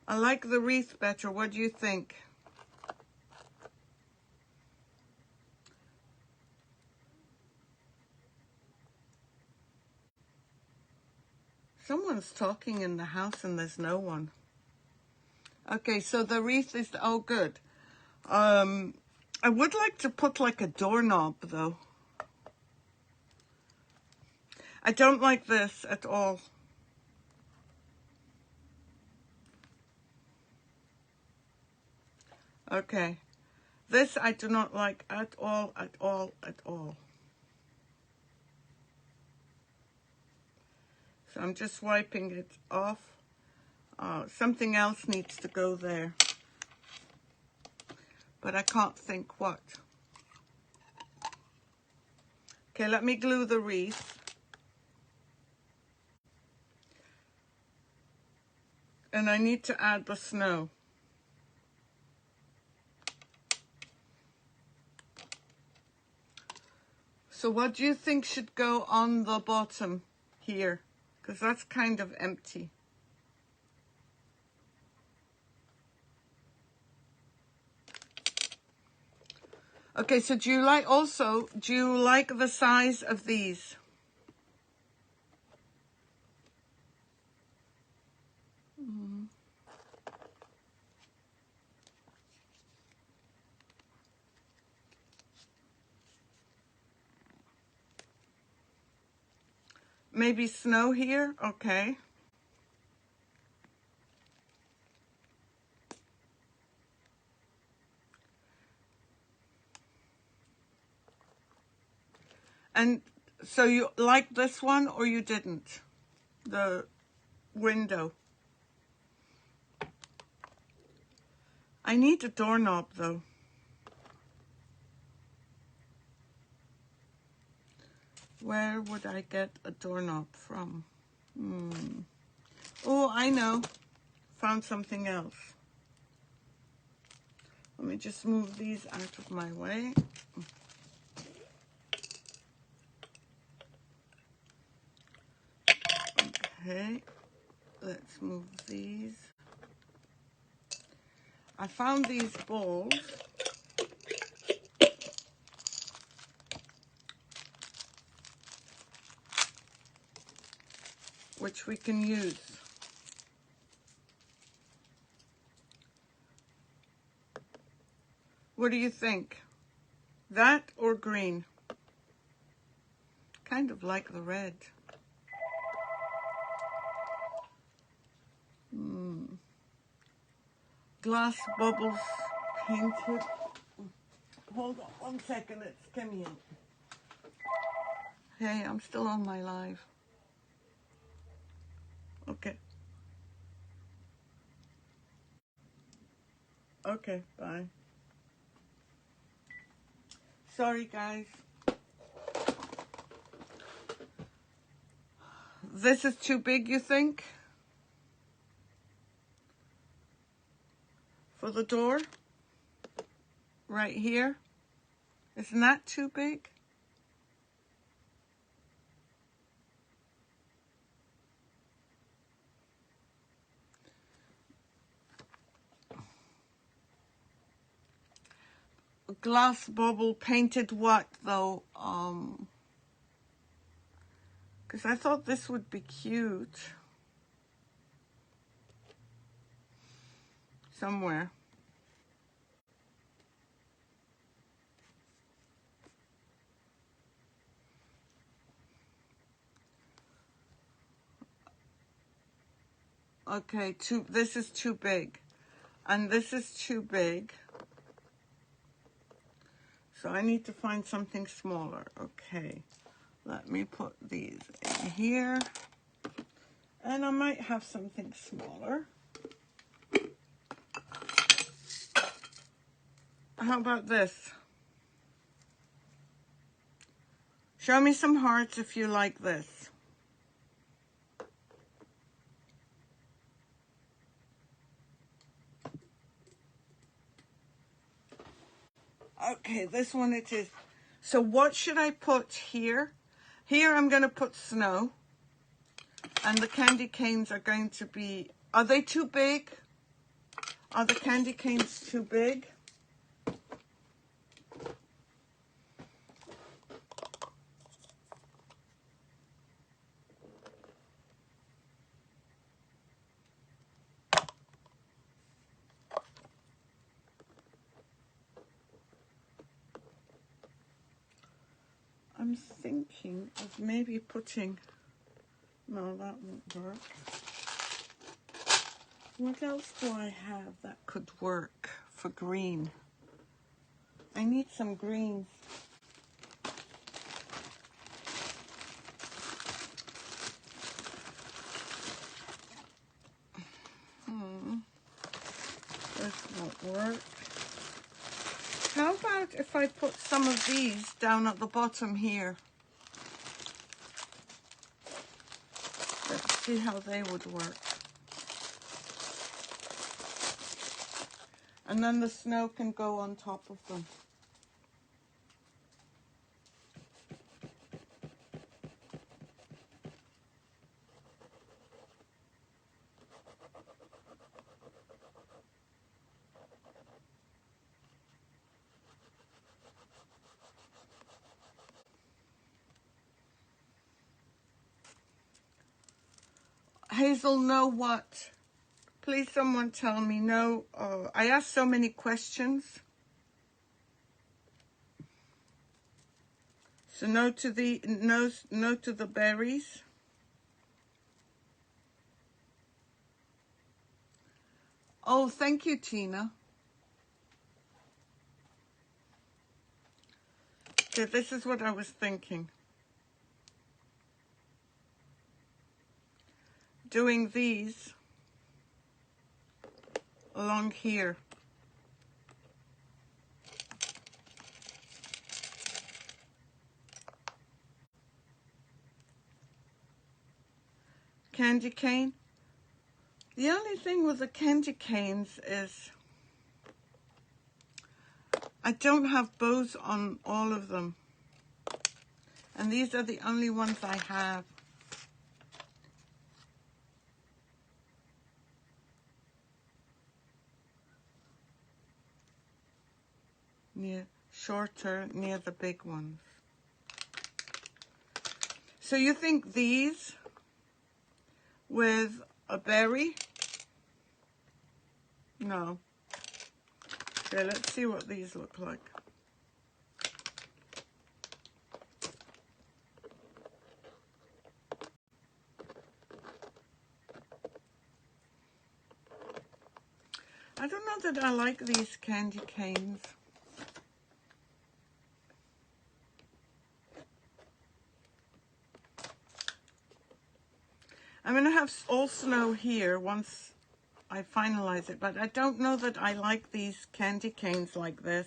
I like the wreath better. What do you think? Someone's talking in the house and there's no one. Okay, so the wreath is, oh good. I would like to put like a doorknob though. I don't like this at all. Okay, this I do not like at all, at all, at all. So I'm just wiping it off. Something else needs to go there, but I can't think what. Okay, let me glue the wreath. And I need to add the snow. So what do you think should go on the bottom here? Because that's kind of empty. Okay, so do you like the size of these? Maybe snow here? Okay. And so you like this one or you didn't? The window. I need a doorknob though. Where would I get a doorknob from? Oh, I know. Found something else. Let me just move these out of my way. Okay, let's move these. I found these balls. Which we can use. What do you think? That or green? Kind of like the red. Glass bubbles painted. Hold on 1 second, it's coming in. Hey, I'm still on my live. Okay. Okay, bye. Sorry, guys. This is too big, you think? For the door? Right here? Isn't that too big? Glass bubble painted what though? Because I thought this would be cute. Somewhere. Okay, this is too big. And this is too big. So I need to find something smaller. Okay, let me put these in here. And I might have something smaller. How about this? Show me some hearts if you like this. Okay, this one it is. So what should I put here? Here I'm going to put snow. And the candy canes are going to be... Are they too big? Are the candy canes too big? I'm thinking of maybe putting... No, that won't work. What else do I have that could work for green? I need some greens. This won't work. How about if I put some of these down at the bottom here? Let's see how they would work. And then the snow can go on top of them. Hazel, no what? Please someone tell me. No, I asked so many questions. So no to the no to the berries. Oh, thank you, Tina. Okay, this is what I was thinking. Doing these along here. Candy cane. The only thing with the candy canes is I don't have bows on all of them. And these are the only ones I have. Shorter near the big ones. So you think these with a berry? No. Okay, let's see what these look like. I don't know that I like these candy canes. I'm going to have all snow here once I finalize it, but I don't know that I like these candy canes like this.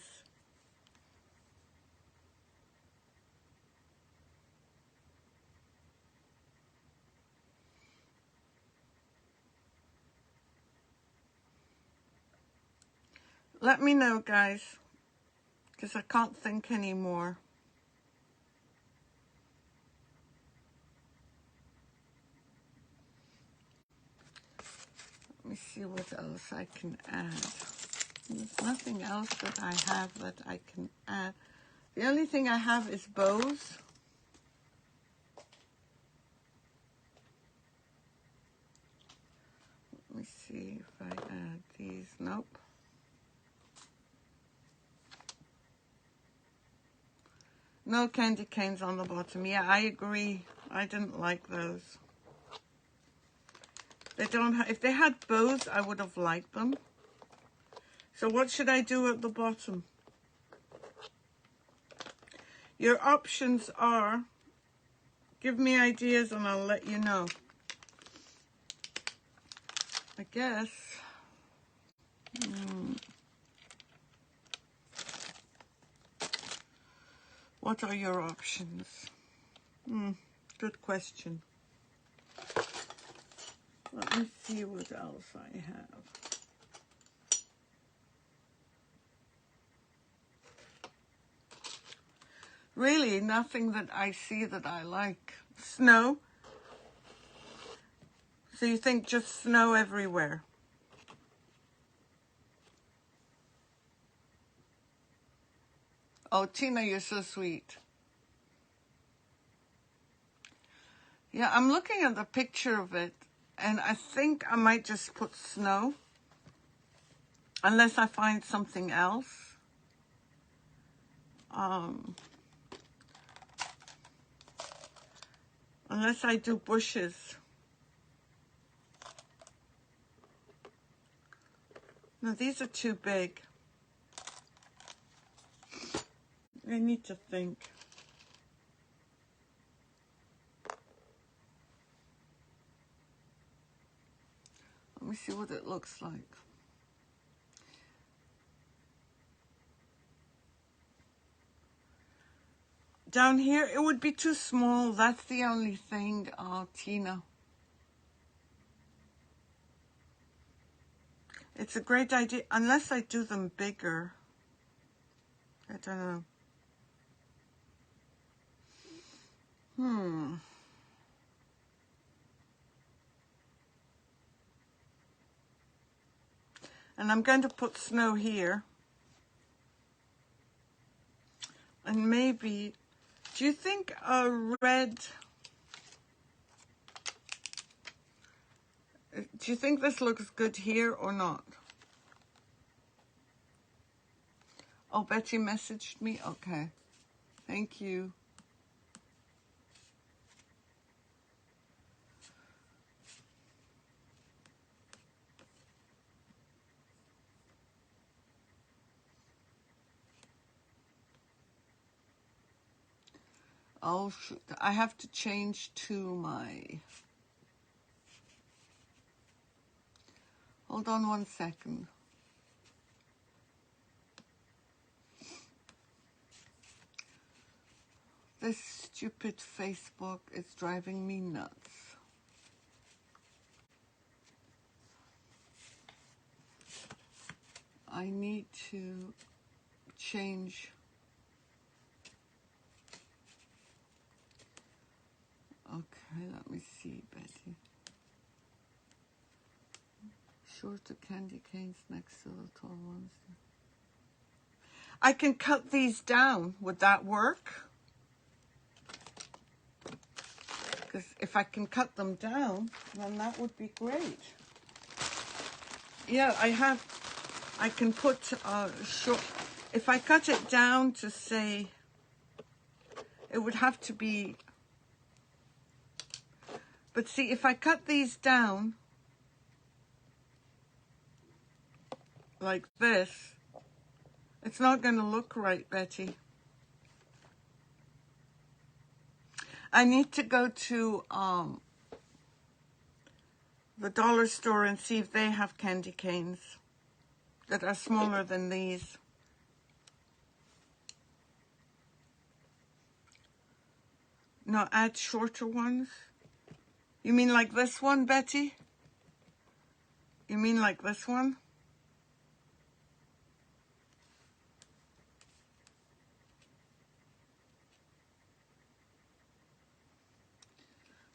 Let me know, guys, because I can't think anymore. Let me see what else I can add. There's nothing else that I have that I can add. The only thing I have is bows. Let me see if I add these. Nope. No candy canes on the bottom. Yeah, I agree. I didn't like those. They don't if they had bows, I would have liked them. So what should I do at the bottom? Your options are, give me ideas and I'll let you know. I guess. What are your options? Good question. Let me see what else I have. Really, nothing that I see that I like. Snow. So you think just snow everywhere? Oh, Tina, you're so sweet. Yeah, I'm looking at the picture of it, and I think I might just put snow, unless I find something else. Unless I do bushes. No, these are too big. I need to think. Let me see what it looks like. Down here, it would be too small. That's the only thing, Tina. It's a great idea, unless I do them bigger. I don't know. And I'm going to put snow here. And maybe, do you think a red, do you think this looks good here or not? Oh, Betty messaged me? Okay. Thank you. Oh, shoot. I have to change to my... Hold on 1 second. This stupid Facebook is driving me nuts. I need to change. Okay, let me see, Betty. Shorter candy canes next to the tall ones. I can cut these down. Would that work? Because if I can cut them down, then that would be great. Yeah, I can put short, if I cut it down to say, it would have to be, but see, if I cut these down like this, it's not going to look right, Betty. I need to go to the dollar store and see if they have candy canes that are smaller than these. No, add shorter ones. You mean like this one, Betty? You mean like this one?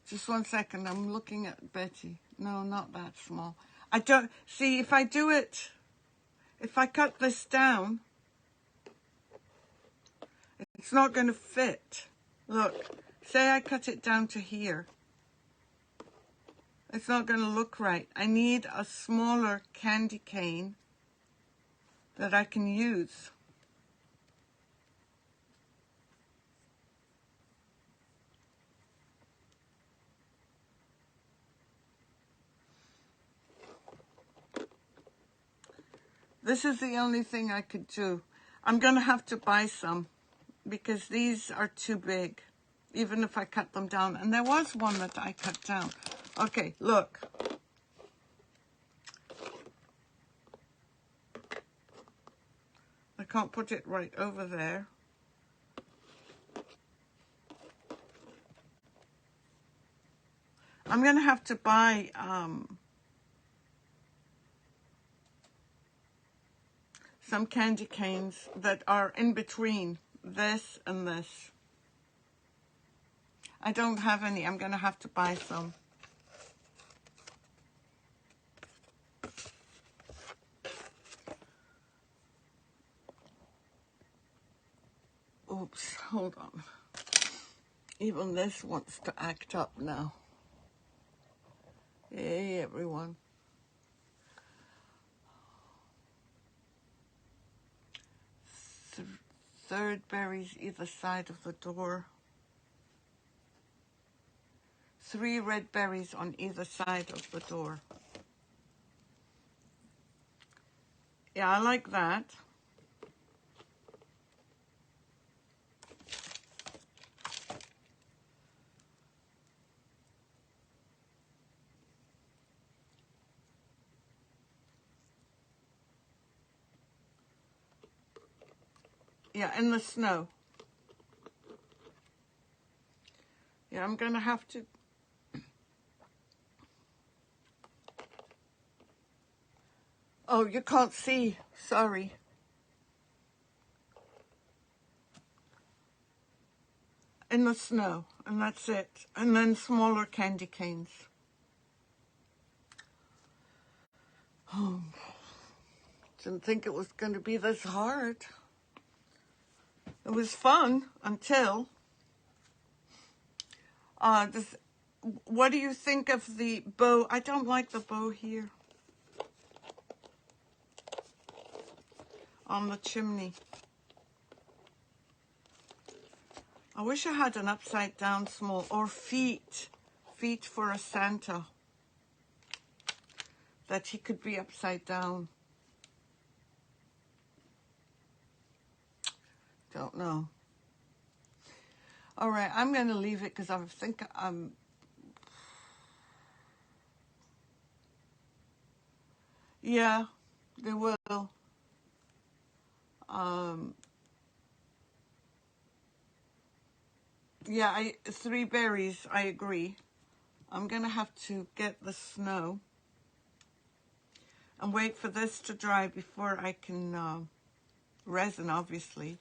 Just 1 second, I'm looking at Betty. No, not that small. I don't, see, if I do it, if I cut this down, it's not going to fit. Look, say I cut it down to here. It's not going to look right. I need a smaller candy cane that I can use. This is the only thing I could do. I'm going to have to buy some because these are too big, even if I cut them down. And there was one that I cut down. Okay, look. I can't put it right over there. I'm going to have to buy some candy canes that are in between this and this. I don't have any. I'm going to have to buy some. Oops, hold on. Even this wants to act up now. Hey, everyone. Third berries either side of the door. 3 red berries on either side of the door. Yeah, I like that. Yeah, in the snow. Yeah, I'm going to have to... Oh, you can't see. Sorry. In the snow. And that's it. And then smaller candy canes. Oh, didn't think it was going to be this hard. It was fun until... what do you think of the bow? I don't like the bow here. On the chimney. I wish I had an upside down small, or feet for a Santa, that he could be upside down. Don't know. All right, I'm going to leave it because I think I'm... Yeah, they will. Yeah, 3 berries, I agree. I'm going to have to get the snow and wait for this to dry before I can resin, obviously.